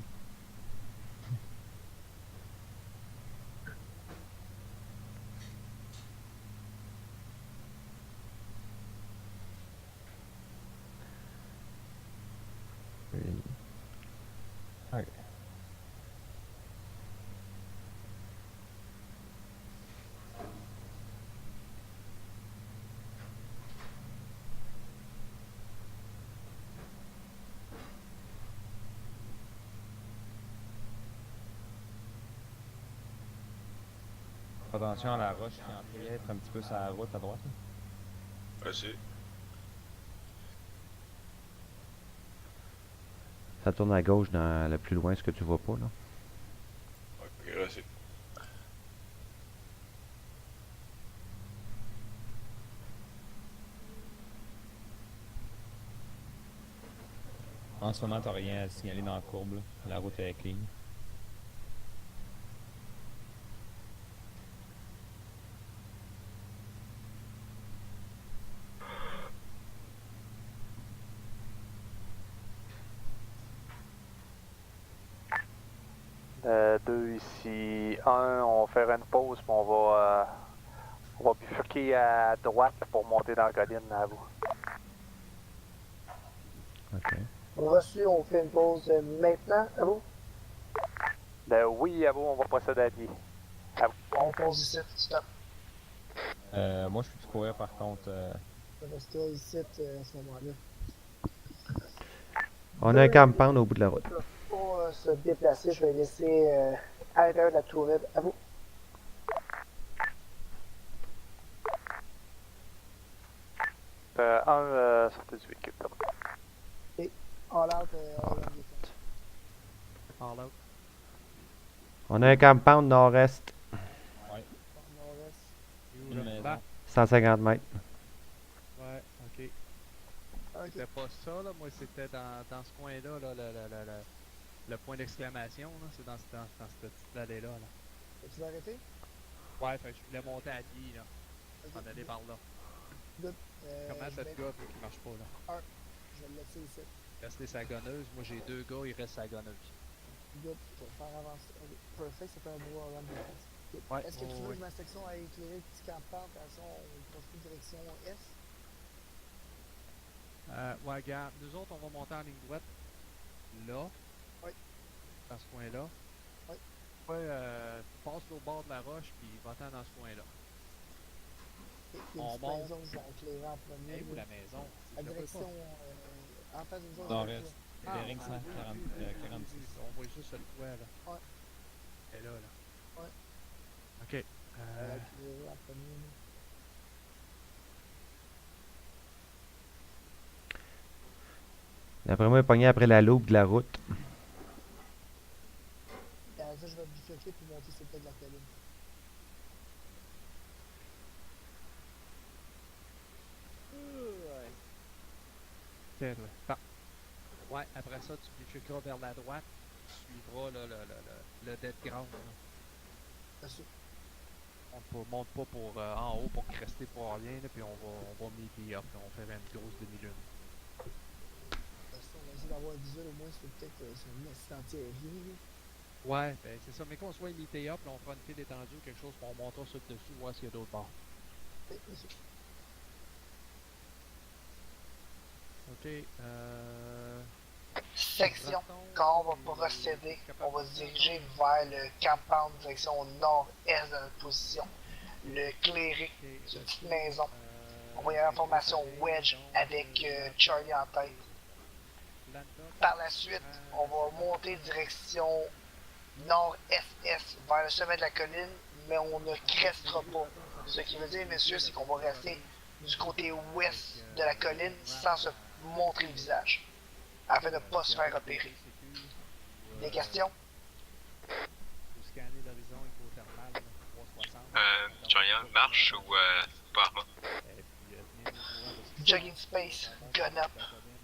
Ok. Attention à la roche qui en train être un petit peu sur la route à droite. Là. Vas-y. Ça tourne à gauche dans le plus loin, ce que tu vois pas, là. Ok, vas-y. En ce moment, t'as rien à signaler dans la courbe. Là. La route est clean. Deux ici. On va faire une pause, puis on va bifurquer à droite pour monter dans la colline à vous. OK. Reçu, on fait une pause maintenant, à vous? Oui, à vous, on va procéder à pied. On pause ici, stop. Moi, je peux courir par contre. Je resterai ici à ce moment-là. On a un campement au bout de la route. Pour se déplacer, je vais laisser à l'intérieur de la tourette. À vous. Sortez du véhicule. Et all out, all in defense. All out. On a un compound nord-est, Nord-est. Où, Une là? maison. Là? 150 mètres. Ouais, ok. C'était pas ça, là. Moi, c'était dans ce coin-là, là, le point d'exclamation, là. C'est dans cette petite allée-là, là. Tu vas arrêter? Ouais, fait que je voulais monter à pied, là. M'en aller par là. Good. Comment je cette vais- gars vu qu'il marche pas, là? Je vais le laisser ici. Rester sa gonneuse. Moi, j'ai deux gars, il reste sa gonneuse. Good. Je vais faire avancer. Ok. Perfect, ça fait un beau all in defense. Good. Ouais, Est-ce que tu veux ouais. que ma section aille éclairer le petit campement? De toute façon, on continue direction S. Ouais, regarde, nous autres, on va monter en ligne droite. Là. Oui. Dans ce coin-là. Oui. Ouais, passe au bord de la roche, puis va-t'en dans ce coin-là. Et il y a On une petite monte. maison que je vais éclairer en premier. Hey, où là. la maison? À Je la vois direction, pas. en face d'une zone. Nord-est. Ah, Bearing on 140, voit 46. On voit juste le toit, là. Ouais. Elle est là, là. Ouais. Ok. Éclairer en premier. là. D'après moi, il est pogné après la loupe de la route. Ça, je vais bifurquer puis monter sur le toit de la colline. Tiens, toi. Bon. Ouais, après ça, tu bifurqueras vers la droite. Tu suivras là, le dead ground. Là. Reçu. Monte pas pour, en haut pour rester pour rien, là, puis on va meet up. Là, on fait une grosse demi-lune. Reçu, on va essayer d'avoir un visuel au moins sur peut-être sur une assistance anti-aérien. là. Ouais, ben c'est ça. Mais qu'on soit meet up, là, on fera une file étendue ou quelque chose, puis on montera sur le dessus, voir s'il y a d'autres bords. Ok, reçu. Ok, Section, quand on va procéder, on va se diriger vers le campement direction nord-est de notre position. Le cléric, c'est une petite maison. On va y avoir la formation Wedge avec Charlie en tête. Par la suite, on va monter direction nord-est-est vers le sommet de la colline, mais on ne crestera pas. Ce qui veut dire, messieurs, c'est qu'on va rester du côté ouest de la colline sans se montrer le visage, afin de ne pas se faire repérer. Des questions? Pour scanner l'horizon hypothermal, là, 360. Giant marche ou pas armement? Et puis, tenez-nous au courant de ce qui Jogging space, gun up,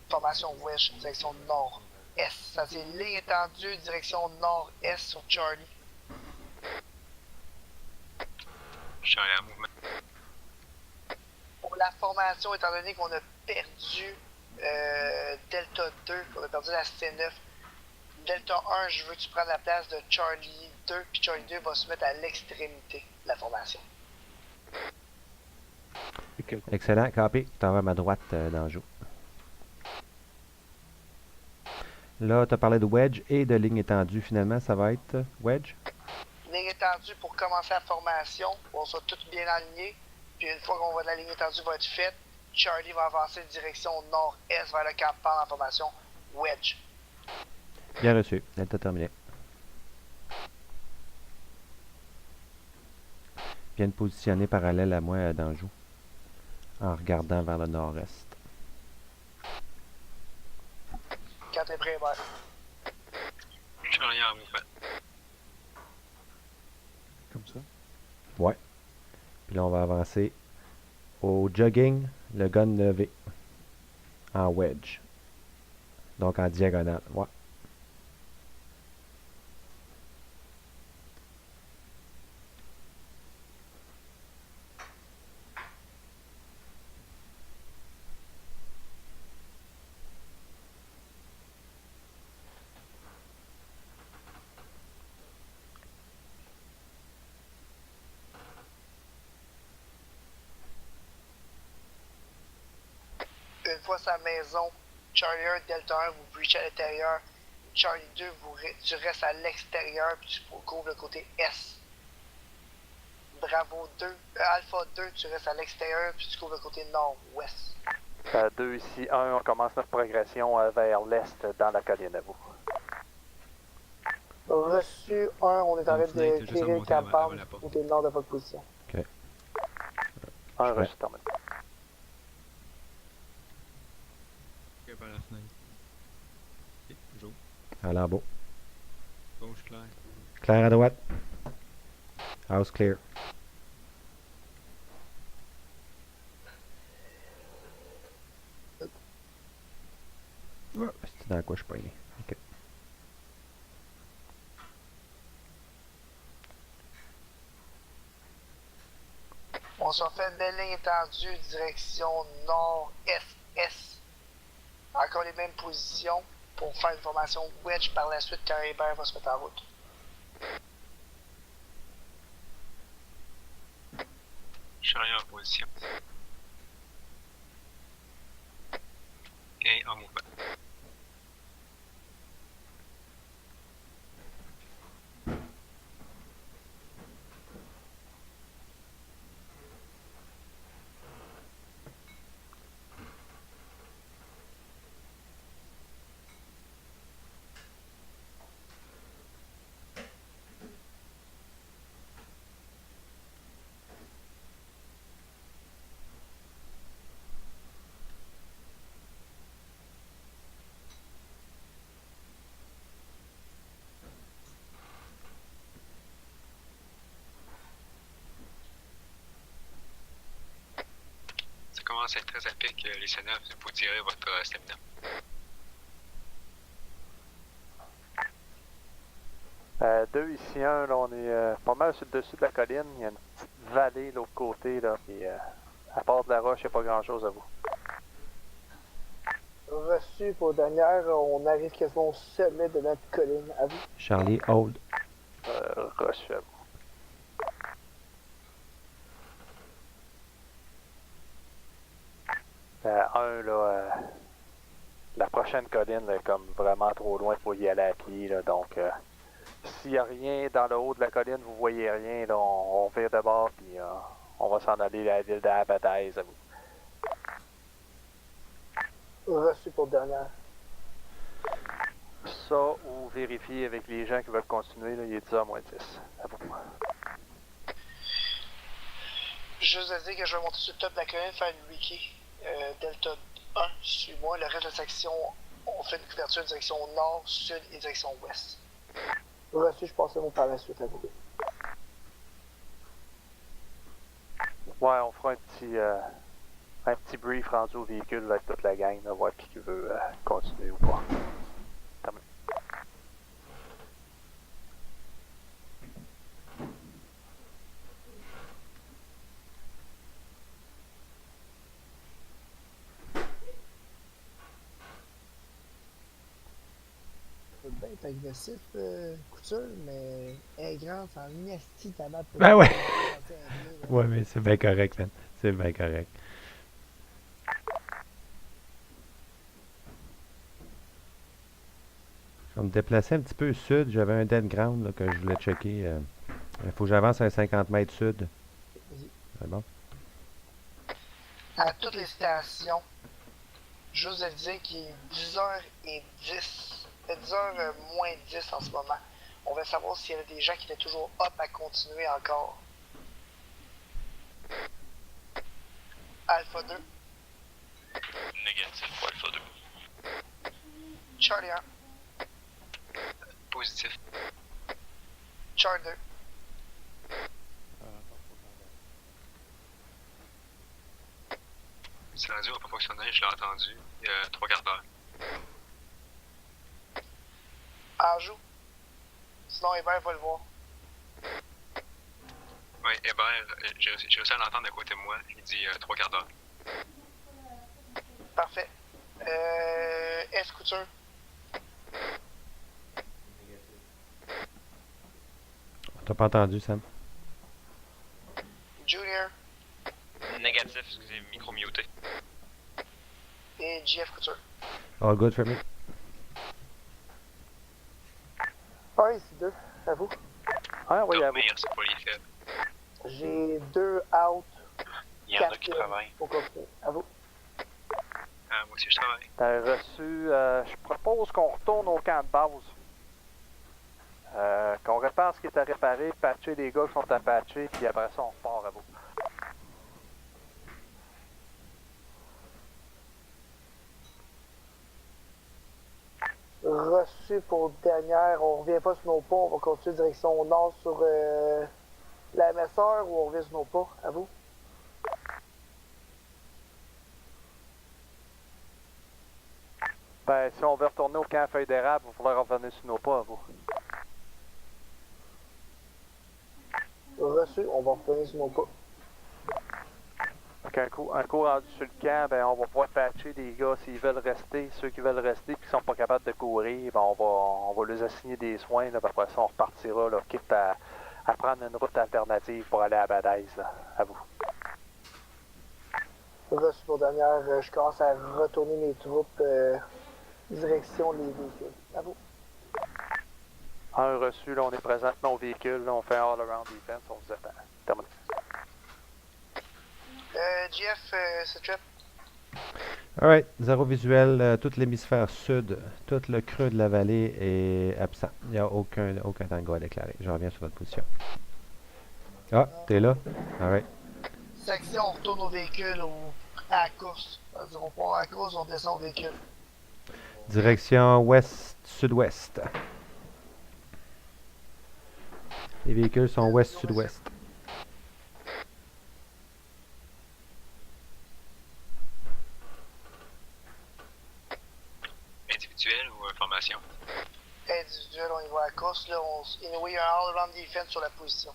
formation Wedge, direction nord-est. Ça c'est ligne étendue, direction nord-est sur Charlie. Charlie en mouvement. Pour la formation, étant donné qu'on a perdu Delta 2, qu'on a perdu la C9, Delta 1, je veux que tu prennes la place de Charlie 2, puis Charlie 2 va se mettre à l'extrémité de la formation. Excellent, copy. T'en vas à ma droite, dans le jeu. Là, tu as parlé de wedge et de ligne étendue. Finalement, ça va être wedge. Ligne étendue pour commencer la formation. On soit tous bien alignés. Puis une fois qu'on voit la ligne étendue va être faite, Charlie va avancer direction nord-est vers le Cap Pan en formation wedge. Bien reçu. Delta terminé. Viens de positionner parallèle à moi à Danjou, en regardant vers le nord-est. Quand t'es prêt, Hubert. Charlie en mouvement. Comme ça. Ouais. Puis là, on va avancer au jogging, le gun levé, en wedge. Donc en diagonale. Ouais. Une fois sa maison, Charlie 1, Delta 1, vous breachez à l'intérieur. Charlie 2, tu restes à l'extérieur puis tu couvres le côté S. Bravo 2, Alpha 2, tu restes à l'extérieur puis tu couvres le côté nord-ouest. 2 ici, 1, on commence notre progression vers l'est dans la colline à vous. Reçu 1, on est en train de Fenêtre, juste à clearer le monter avant Cap-Pan la porte. côté nord de votre position. 1 reçu terminé. Ok, par la fenêtre. Ok, j'ouvre. À l'embout. Gauche clair. Clair à droite. House clear. C'est dans quoi je suis pogné. Ok. On s'en fait une belle ligne étendue, direction nord-est-est. Encore les mêmes positions pour faire une formation wedge par la suite quand Hébert va se mettre en route. Charlie en position. Et en mouvement. Ça commence à être très à pic, les C9, vous tirez votre stamina. Deux ici, 1, là, on est pas mal sur le dessus de la colline. Il y a une petite vallée de l'autre côté, là. Et, à part de la roche, il n'y a pas grand chose à vous. Reçu pour dernière, on arrive quasiment au sommet de notre colline. À vous. Charlie, hold. Roche à vous. Là, la prochaine colline là, est comme vraiment trop loin pour y aller à pied, là, donc s'il n'y a rien dans le haut de la colline, vous voyez rien, là, on vire de bord puis on va s'en aller à la ville d'Abadaise à vous. Reçu pour dernière. Ça, ou vérifier avec les gens qui veulent continuer, là, il est 10h moins 10. À vous. Juste à dire que je vais monter sur le top de la colline, faire une wiki. Delta 1, suis-moi. Le reste de la section, on fait une couverture direction nord, sud et direction ouest. Reçu, je passe le mot par la suite à vous. Ouais, on fera un petit brief rendu au véhicule là, avec toute la gang, là, voir qui veut continuer ou pas. Terminé. peut bien être agressif, Couture, mais elle est grande, c'est en esti ta map. Ben ouais. Ouais, mais c'est bien correct, man. C'est bien correct. On me déplaçait un petit peu au sud. J'avais un dead ground là, que je voulais checker. Il faut que j'avance à 50 mètres sud. C'est bon. À toutes les stations, j'ose le dire qu'il est 10h10. 10h moins 10 en ce moment. On va savoir s'il y avait des gens qui étaient toujours up à continuer encore. Alpha 2. Négatif pour Alpha 2. Charlie 1. Positif. Charlie 2. Si la radio n'a pas fonctionné, je l'ai entendu il y a 3 quarts d'heure. Anjou. Sinon, Hébert va le voir. Oui, Hébert, j'ai réussi à l'entendre à côté de moi. Il dit 3 quarts d'heure. Parfait. Couture. T'as pas entendu, Sam? Junior. Négatif, excusez, micro muté. Et JF Couture. All good for me. Ah, ici 2. À vous. Ah oui, à vous. Dormir, c'est pas les faibles. J'ai 2 out. Il y en a qui travaillent. Au continuer. À vous. Ah, moi aussi, je travaille. T'as reçu... je propose qu'on retourne au camp de base. Qu'on répare ce qui est à réparer, patcher les gars qui sont à patcher, puis après ça, on repart à vous. Reçu pour dernière. On revient pas sur nos pas. On va continuer direction nord sur la MSR ou on revient sur nos pas. À vous. Ben, si on veut retourner au camp Feuille d'érable, il va falloir revenir sur nos pas à vous. Reçu. On va revenir sur nos pas. Donc un coup rendu sur le camp, ben, on va pouvoir patcher les gars s'ils veulent rester. Ceux qui veulent rester et qui sont pas capables de courir, ben, on va les assigner des soins. Là, après ça, on repartira, là, quitte à prendre une route alternative pour aller à Badaïs. Là, à vous. Reçu pour dernière. Je commence à retourner mes troupes direction les véhicules. À vous. Un reçu, là, on est présentement au véhicule. Là, on fait un all-around defense. On vous attend. Terminé. GF, c'est trip. Alright, zéro visuel, tout l'hémisphère sud, tout le creux de la vallée est absent. Il n'y a aucun tango à déclarer. Je reviens sur votre position. Ah, t'es là? Alright. Section, on retourne au véhicule à la course. C'est-à-dire, on part à la course, on descend au véhicule. Direction ouest-sud-ouest. Les véhicules sont ouest-sud-ouest. Individuel ou formation? Individuel, on y va à la course. Là, il y a un all-around defense sur la position.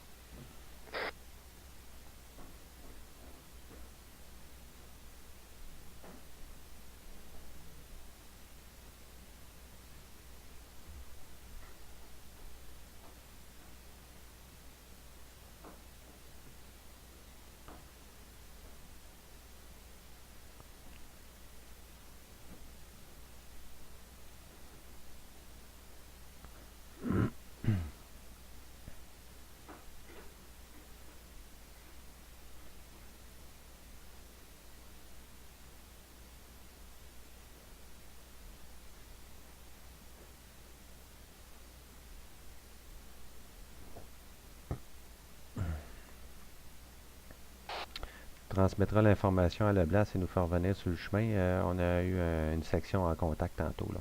Transmettra l'information à Leblanc et nous faire revenir sur le chemin. On a eu une section en contact tantôt. Là.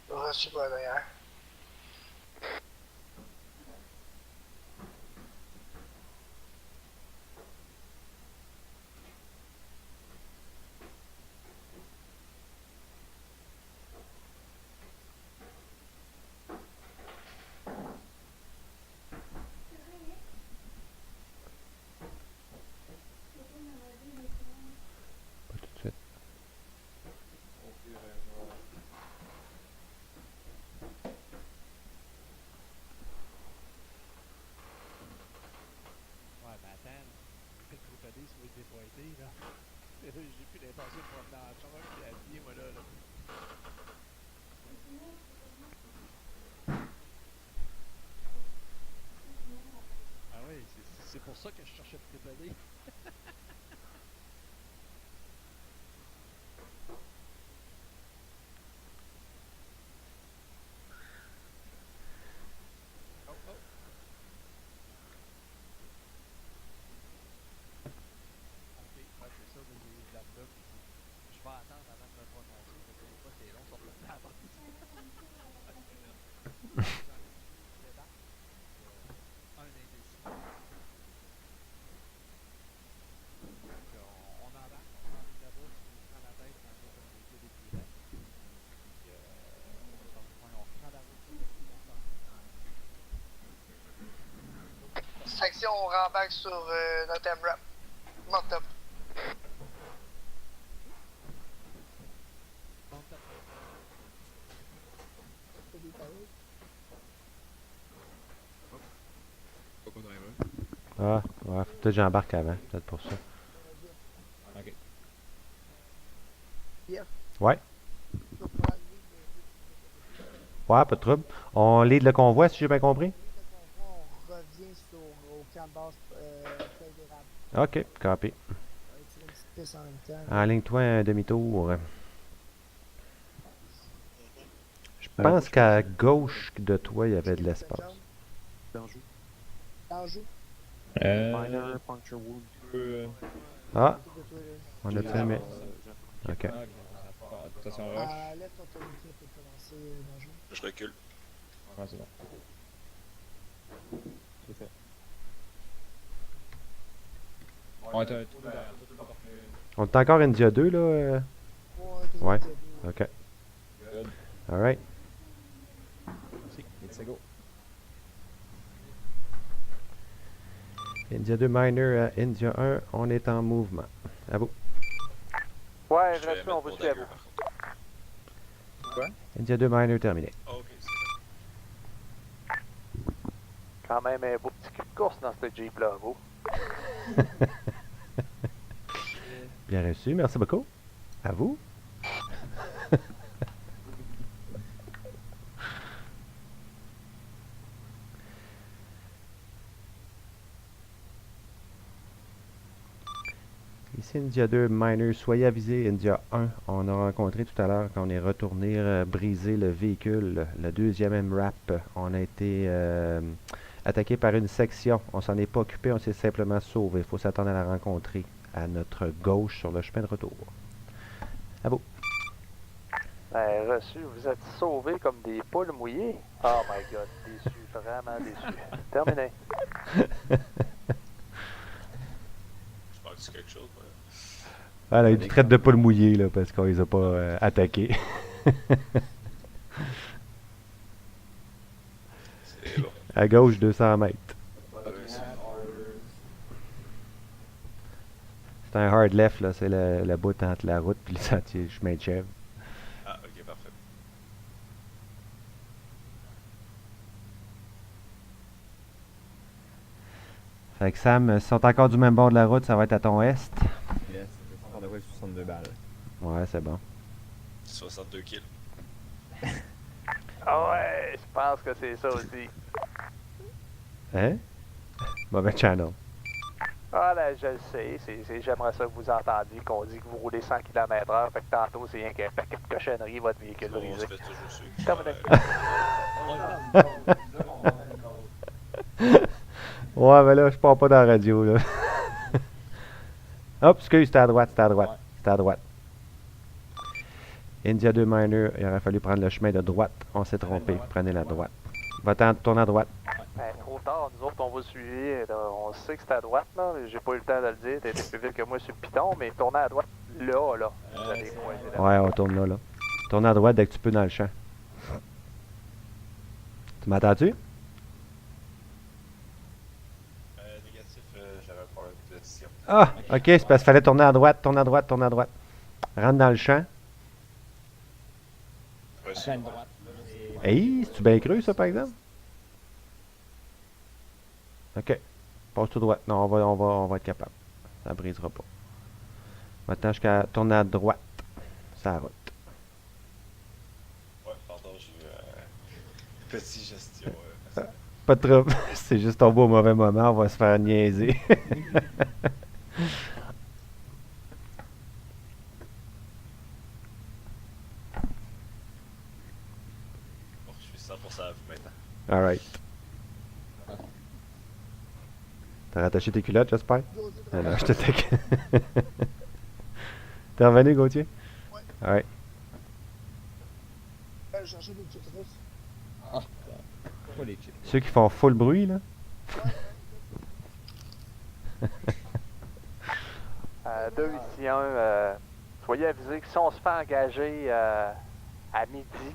Reçu pour derrière. Pas tout de suite. pour ça que je cherchais le triple D. Oh, oh. Ok, ouais, c'est ça, j'ai eu de la bloc ici. Je vais attendre avant de me prononcer, parce que des fois c'est long sur le temps avant. Un indécis. On embarque, on prend une là-bas, on prend la tête, on va comme des pirates. Puis on reprend la route sur le coup, on s'en va. Section, on rembarque sur notre MRAP. Monte up. Pas driver. Ah, ouais, peut-être que j'embarque avant, peut-être pour ça. Ok. Ouais. Ouais, pas de trouble. On lead le convoi, si j'ai bien compris. On revient au camp de base fédéral. Ok, copy. On va tirer une petite piste en même temps. Enligne-toi un demi-tour. Je pense qu'à gauche de toi, il y avait de l'espace. D'Anjou. Anjou. Minor puncture wound. Ah, on a fait, mais... Ok. Attention rush. Lève ton tourniquet pour commencer d'Anjou. Je recule. Ouais, c'est bon. C'est fait. On est un trou derrière toi, On est encore India 2, là? Ouais. Ok. Good. Alright. Let's go. India 2 minor à India 1, on est en mouvement. À vous. Ouais, Je vais là-dessus, on mettre vous mon suit à dagger, vous. par contre. Quoi? India 2 minor terminé. Ah, ok, c'est Quand même un beau petit cul de course dans ce Jeep-là, vous. Bien reçu, merci beaucoup. À vous. Ici India 2 minor, soyez avisés, India 1, on a rencontré tout à l'heure quand on est retourné briser le véhicule, le deuxième MRAP. On a été attaqué par une section, on s'en est pas occupé, on s'est simplement sauvé. Il faut s'attendre à la rencontrer à notre gauche sur le chemin de retour. À vous. Ben, reçu, vous êtes sauvés comme des poules mouillées. Oh my god, déçu, vraiment déçu. Terminé. Je pense que c'est quelque chose. Ouais. Ah, là, il traite de pas le mouiller, là, parce qu'on les a pas attaqués. C'est long. À gauche, 200 mètres. C'est un hard left, là, c'est le bout entre la route et le sentier chemin de chèvre. Ah, ok, parfait. Fait que Sam, s'ils sont encore du même bord de la route, ça va être à ton est. Yes, on devrait 62 balles. Ouais, c'est bon. 62 kills. Ah ouais, je pense que c'est ça aussi. Hein? Mauvais channel. Ah là, je le sais, j'aimerais ça que vous entendiez qu'on dit que vous roulez 100 km/h, fait que tantôt c'est rien qu'un paquet de cochonneries, votre véhicule On brisé. se fait toujours suivre. Terminé. Ouais, mais là, je pars pas dans la radio, là. Hop, excuse, c'était à droite, c'était à droite. C'était à droite. India 2 minor, il aurait fallu prendre le chemin de droite. On s'est trompé, prenez la droite. Va-t'en, tourne à droite. Ben, trop tard, nous autres on va suivre, on sait que c'est à droite, là. J'ai pas eu le temps de le dire, t'as été plus vite que moi sur le piton, mais tournez à droite, là. Vous allez croiser là. Ouais, on tourne là. Tourne à droite dès que tu peux dans le champ. Tu m'entends-tu? Négatif, j'avais un problème de position. Ah, ok, c'est parce qu'il fallait tourner à droite, tourne à droite, tourne à droite. Rentre dans le champ. Reçu. Hey, c'est-tu bien cru, ça, par exemple? Ok. Passe tout droit. Non, on va être capable. Ça brisera pas. Maintenant, jusqu'à tourner à droite. Ça route. Ouais, pardon, j'ai eu une petite gestion. Pas de trouble. C'est juste tombé au mauvais moment, on va se faire niaiser. Bon, je suis 100% à vous maintenant. Alright. T'as rattaché tes culottes, j'espère? Alors, je te taquine. T'es revenu, Gauthier? Ouais. Alright. Je cherchais des chips russes. Ah, pas les chips. Ceux qui font full bruit, là? Deux ici, un. Soyez avisés que si on se fait engager à midi,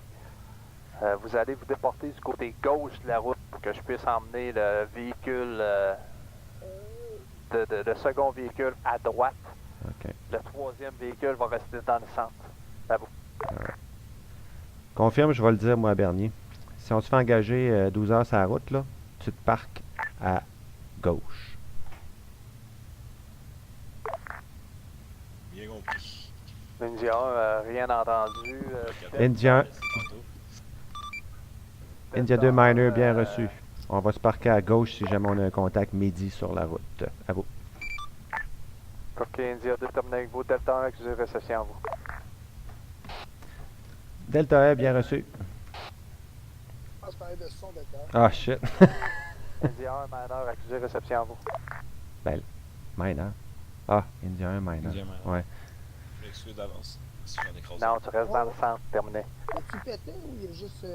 vous allez vous déporter du côté gauche de la route pour que je puisse emmener le véhicule, le second véhicule à droite. OK. Le troisième véhicule va rester dans le centre. À vous. Confirme, je vais le dire, moi, à Bernier. Si on se fait engager 12 heures sur la route, là, tu te parques à gauche. Bien compris. India 1, rien entendu. India 1. India 2 minor, bien reçu. On va se parquer à gauche si jamais on a un contact midi sur la route. À vous. OK, India 2, terminé avec vous. Delta 1, accusé réception à vous. Delta 1, bien reçu. Je pense parler de son d'accord. Ah, shit. India 1, mineur, accusé réception à vous. Ben, minor. Ah, India 1, minor. India minor. Ouais. Je m'excuse d'avance. Si j'en ai écrasé. Non, tu restes dans le centre, terminé. Tu pété ou il est juste.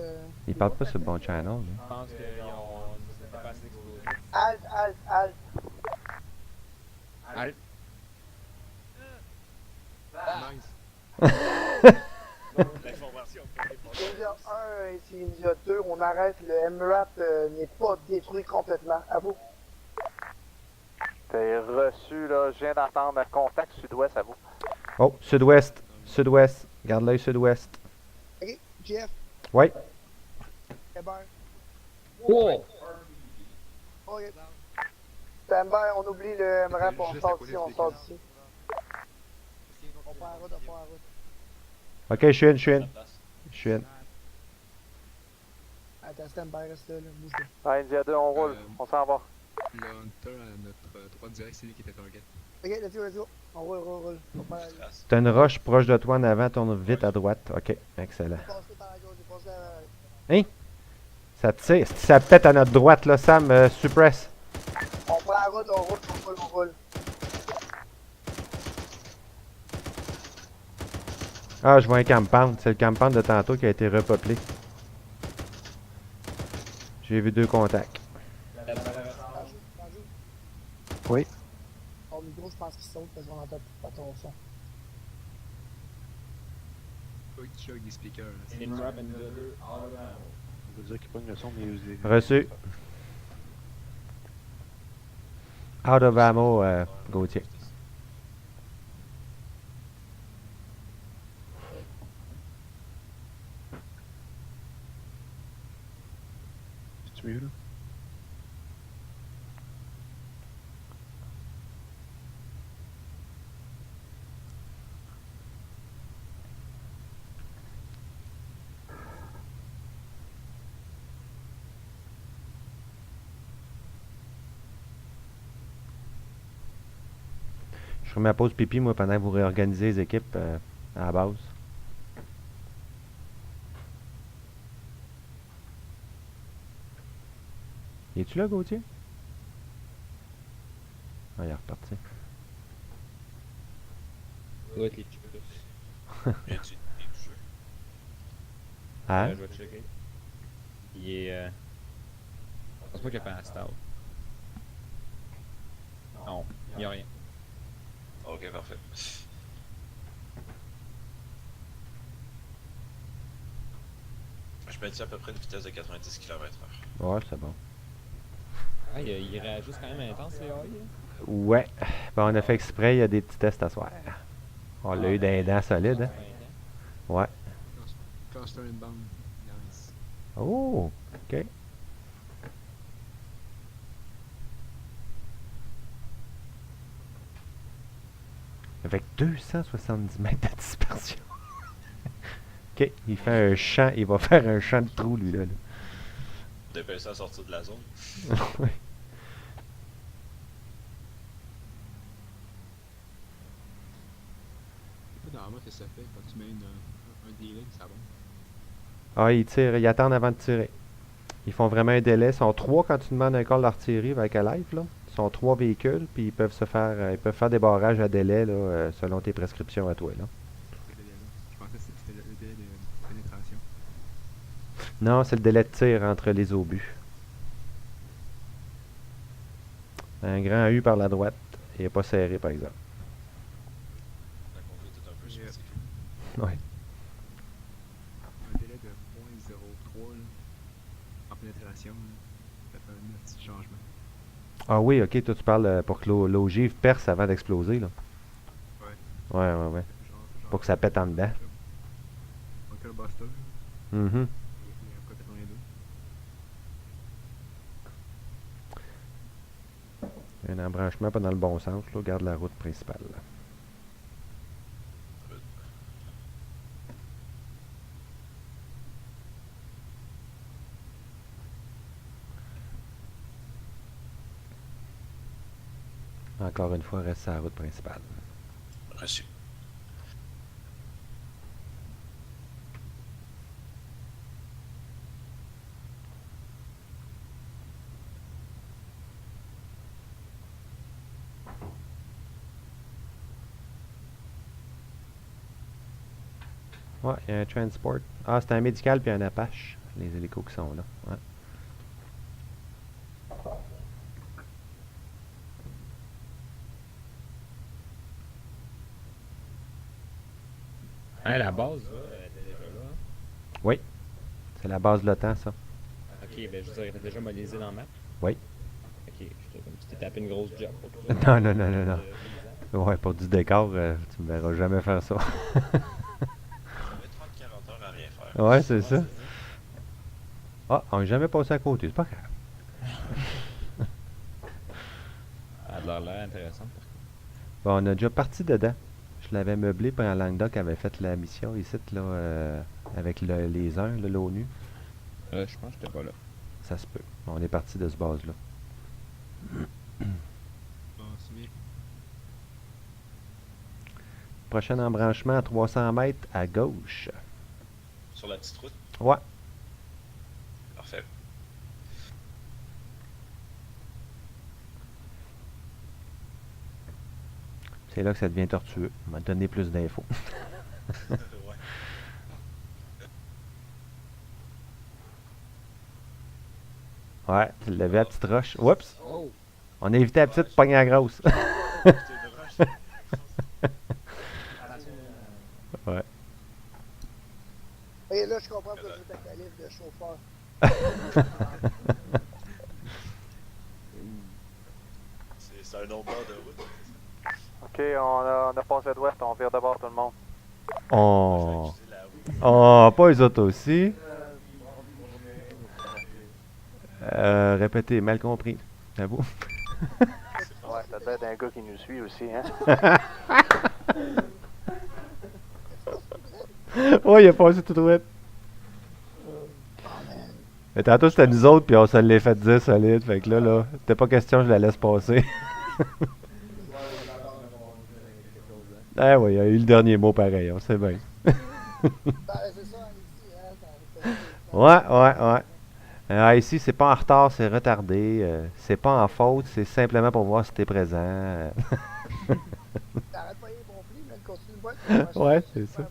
Il parle pas sur le bon channel, lui. Je pense qu'ils ont. C'était pas assez explosif. Halt, halt, halt. Halt. L'information. India 1 ici India 2, on arrête. Le MRAP n'est pas détruit complètement. À vous. T'es reçu, là. Je viens d'entendre un contact sud-ouest à vous. Oh, sud-ouest. Sud-ouest. Garde l'œil sud-ouest. Ok, GF. Ouais. Hébert. Oh! Ok. Stand by, on oublie le MRAP, on sort d'ici, on sort d'ici. On prend la route, on prend la route. Ok, je suis in, je suis in. Je suis in. Attends, stand by, reste là, bouge pas. Ah, India 2, on roule. On s'en va. Le Hunter à notre droite direct, c'est lui qui était target. Ok, let's go. On roule, roule. On prend la route. T'as une roche proche de toi en avant, tourne vite à droite. Ok, excellent. Passez par la gauche, passez à la... Hein? Ça tire. Ça peut-être à notre droite, là, Sam. Suppress. On prend la route, on roule, on roule. Ah, je vois un compound. C'est le compound de tantôt qui a été repeuplé. J'ai vu deux contacts. Oui. Ton micro, je pense qu'il saute parce qu'on entend pas ton son. Faut que tu choques des speakers. In-rap and deliver all around. Ça veut dire qu'il pogne le son, mais il est... Reçu. Out of ammo, Gauthier. C'est mieux, là? Je remets ma pause pipi, moi, pendant que vous réorganisez les équipes à la base. Es-tu là, Gauthier? Ah, il est reparti. Ça doit être les chips. Viens du jeu. Hein? Je vais checker. Il est. Je pense pas qu'il y a pas un stall. Non, il y a rien. Ok, parfait. Je maintiens à peu près une vitesse de 90 km/h. Ouais, c'est bon. Ah, il réagisse quand même intense, les AI. Ouais. Ben, on a fait exprès, il y a des petits tests à soir. On l'a eu d'un dent solide, hein? Ouais. Cluster inbound. Nice. Oh, ok. Avec 270 mètres de dispersion. Ok, il fait un champ, il va faire un champ de trous, lui, là. Dépêche-toi à sortir de la zone. Ouais. Normalement, qu'est-ce que ça fait quand tu mets un délai, ça va. Ah, ils tirent, ils attendent avant de tirer. Ils font vraiment un délai. Ils sont 3 quand tu demandes un call d'artillerie avec Alive, là. Ils sont 3 véhicules, puis ils peuvent faire des barrages à délai, là, selon tes prescriptions à toi, là. Ce délai-là. Je pensais que c'était le délai de pénétration. Non, c'est le délai de tir entre les obus. Un grand U par la droite. Il n'est pas serré, par exemple. La conduite est un peu spécifique. Ouais. Un délai de 0.03 là, en pénétration, là, ça fait un petit changement. Ah oui, ok, toi tu parles pour que l'ogive perce avant d'exploser, là. Ouais. Ouais. Genre, Pour que ça pète en dedans. Uncle Buster, Mhm. il est à 82. Il y a un embranchement pas dans le bon sens, là. Garde la route principale. Là. Encore une fois, reste sur la route principale. Reçu. Ouais, il y a un transport. Ah, c'est un médical puis un Apache. Les hélicos qui sont là. Ouais. Hein, la base, là, elle était déjà là. Hein? Oui. C'est la base de l'OTAN, ça. Ok, ben je veux dire, elle était déjà modélisée dans la map. Oui. Ok, j'étais comme si t'étais tapé une grosse job pour tout ça. Non, non, non, non, non. Ouais, pour du décor, tu me verras jamais faire ça. J'avais 30-40 heures à rien faire. Ouais, c'est ça. Ah, on n'est jamais passé à côté, c'est pas grave. Elle a l'air intéressante. Bon, on a déjà parti dedans. Je l'avais meublé pendant Languedoc avait fait la mission ici, là, avec les uns, l'ONU. Je pense que j'étais pas là. Ça se peut. On est parti de ce base-là. Bon, c'est bien. Prochain embranchement à 300 mètres à gauche. Sur la petite route. Ouais. Parfait. C'est là que ça devient tortueux. On m'a donné plus d'infos. Ouais. Ouais, tu l'avais à la petite roche. Oups! Oh! On a évité la petite, pogner la grosse. Ouais. Et là, je comprends pourquoi c'est ta calife de chauffeur. C'est un long bord de route. Ok, on a passé d'ouest, on vire de bord tout le monde. Oh. Oh, pas les autres aussi. Répétez, mal compris. C'est vous? Ouais, ça doit être un gars qui nous suit aussi, hein. Ouais, il a passé tout droit. Mais tantôt c'était nous autres, puis on se l'est fait dire solide. Fait que là, c'était pas question, je la laisse passer. Ah oui, il a eu le dernier mot pareil, on sait bien. C'est ça, ici, hein. Ouais. Ici, c'est pas en retard, c'est retardé. C'est pas en faute, c'est simplement pour voir si t'es présent. T'arrêtes pas les bons plis, mais continue de boire. Ouais, c'est ça.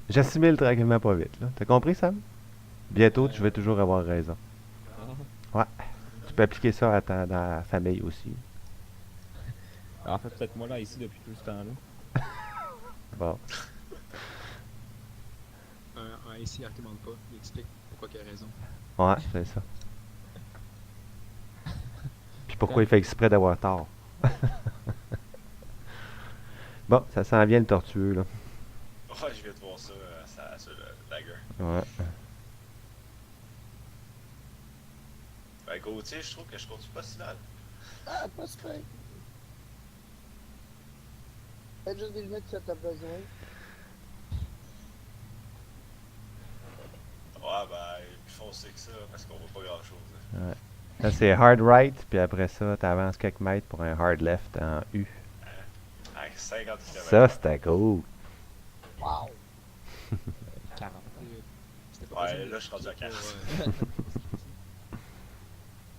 J'assimile tranquillement pas vite, là. T'as compris, Sam? Bientôt, tu vas toujours avoir raison. Ouais. Tu peux appliquer ça à dans la famille aussi. En fait, peut-être moi là, ici, depuis tout ce temps-là. Bon. Ici, il ne demande pas, il explique pourquoi il a raison. Ouais, c'est ça. Puis pourquoi il fait exprès d'avoir tort. Bon, ça s'en vient le tortueux, là. Ouais, je viens de voir ça sur le lager. Ouais. Ben, Gauthier, je trouve que je conduis pas si mal. Ah, pas super. Faites juste des lunettes si t'as besoin. Ouais, foncé que ça parce qu'on voit pas grand chose. Ouais. Là, c'est hard right, puis après ça, t'avances quelques mètres pour un hard left en U. Avec 50 km. Ça, c'était cool. Wow! 40. Ouais, là, je suis rendu à 40.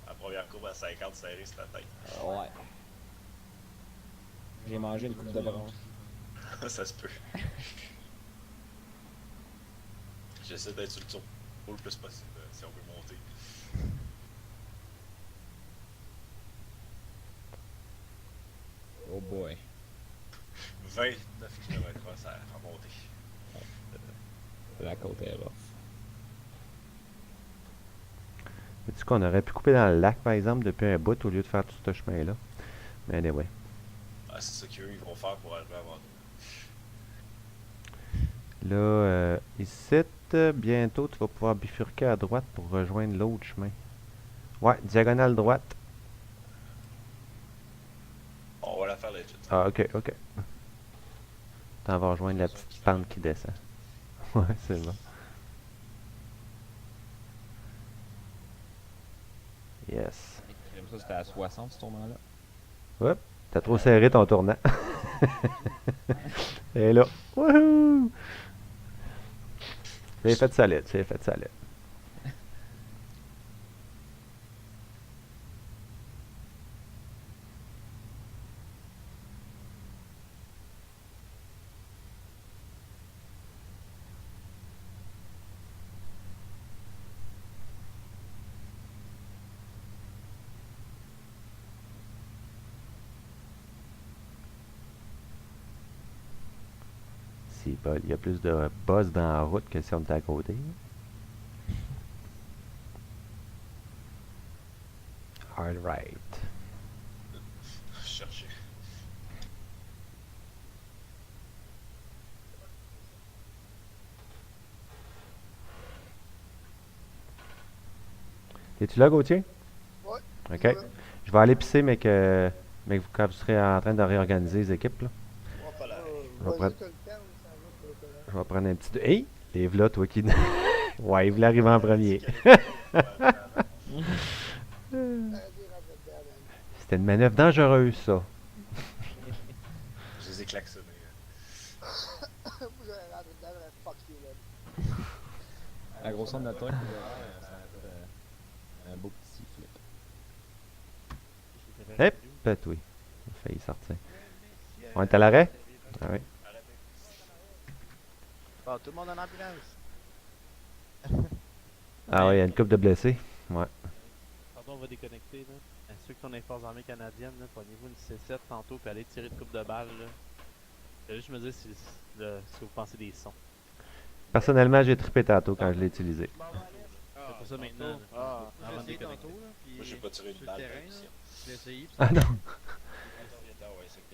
La première courbe à 50 serrée, c'était la tête. Ouais. J'ai mangé une coupe de bronze. Ça se peut. J'essaie d'être sur le tour le plus possible, si on veut monter. Oh boy. 29 km/h, ça va monter. La côte est rough. Sais-tu qu'on aurait pu couper dans le lac, par exemple, depuis un bout, au lieu de faire tout ce chemin-là? Mais anyway. Ah, c'est ça qu'eux, ils vont faire pour arriver avant nous. Là, ici, bientôt, tu vas pouvoir bifurquer à droite pour rejoindre l'autre chemin. Ouais, diagonale droite. On va la faire legit. Ah, ok, ok. T'en vas rejoindre la petite pente qui descend. Ouais, c'est bon. Yes. J'aime ça, c'était à 60 ce tournant-là. Hop, t'as trop serré ton tournant. Et là, wouhou! C'est fait solide, c'est fait solide. Il y a plus de buzz dans la route que si on était à côté. All right. Chercher. Es-tu là, Gauthier? Ouais. Ok. Je vais aller pisser, mais quand vous serez en train de réorganiser les équipes, là. Je vais prendre un petit... Hey! Live là, toi qui... Ouais, il voulait arriver en premier. C'était une manœuvre dangereuse, ça. Je les ai klaxonnés. La grosseur de notre truc, un beau petit flip. Hep, oui. Il a failli sortir. On est à l'arrêt? Ah oui. Bon, tout le monde en ambulance. Ah oui, il y a une couple de blessés. Ouais. Pardon, on va déconnecter, là. Ceux qui sont dans les forces armées canadiennes, là, prenez-vous une C7 tantôt, puis allez tirer une coupe de balles, là. Je vais juste me dire si vous pensez des sons. Personnellement, j'ai trippé tantôt quand je l'ai utilisé. C'est pour ça maintenant, avant de déconnecter. Moi, j'ai pas tiré une balle ici. Ah non!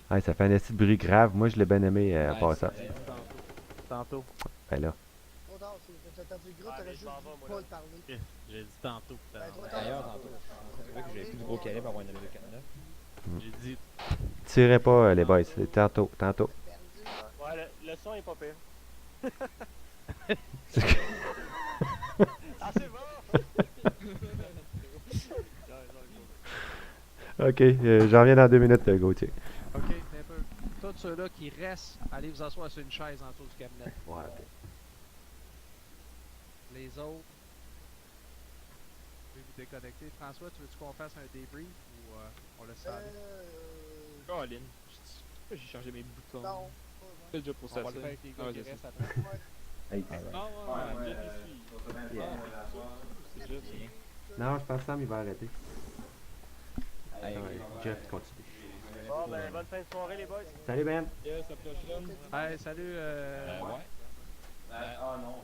Ah, ça fait un petit bruit grave. Moi, je l'ai bien aimé en passant. Tantôt. Ben là. J'ai dit tantôt. D'ailleurs, tantôt, c'est vrai que j'avais plus de gros calibre pour avoir une M249. J'ai dit. Tirez pas, les boys. C'est tantôt. Ouais, le son est pas pire. Ah, c'est bon! Ok, j'en reviens dans 2 minutes, Gauthier. Ok, un peu. Tous ceux-là qui restent, allez vous asseoir sur une chaise en dessous du cabinet. Ouais, ok. Les autres, je vais vous déconnecter. François, tu veux-tu qu'on fasse un débrief ou on laisse ça aller? Colin, j'ai changé mes boutons. Non. C'est déjà pour On ça. va le faire avec les gars Ouais, qui c'est restent ça. après. Hey. Ah ouais, bien ici. C'est juste. Non, je pense que Sam, il va arrêter. Hey, Jeff, continue. Bon, ben, bonne fin de soirée, les boys. Salut, Ben. Yes, à la prochaine. Hey, salut. ouais. Ah non.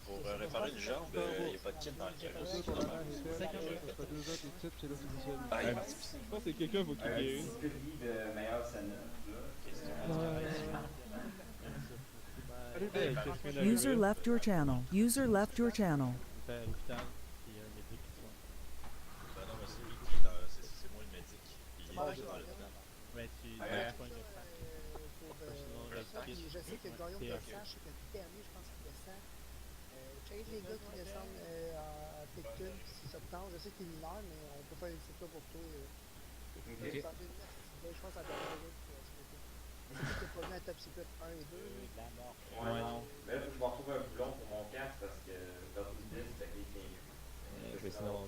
Pour réparer une jambe, il n'y a pas de kit dans le carrosse. Je pense que c'est quelqu'un qui va crier une. De meilleure scène. Hey, qu'est-ce que le User gars? left your channel. User left your channel. Il fait à l'hôpital, puis un médic qui soigne. Ben non, mais c'est lui qui est c'est moi le médic. Puis il est dans l'hôpital. Mais tu Ouais. soignes le crack. Je sais que Guillaume descend, je sais que le dernier, je pense qu'il descend. Change les gars qui descendent à Picton, si ça te tente. Je sais que t'es mineur, mais on peut faire une petite là pour toi. Je pense à la dernière gars qui je sais que t'as pas mis à Top Secret 1 et 2. Ouais, non. Mais là, faut que je me retrouve un boulon pour mon casque parce que l'autre idée, c'était que les Sinon,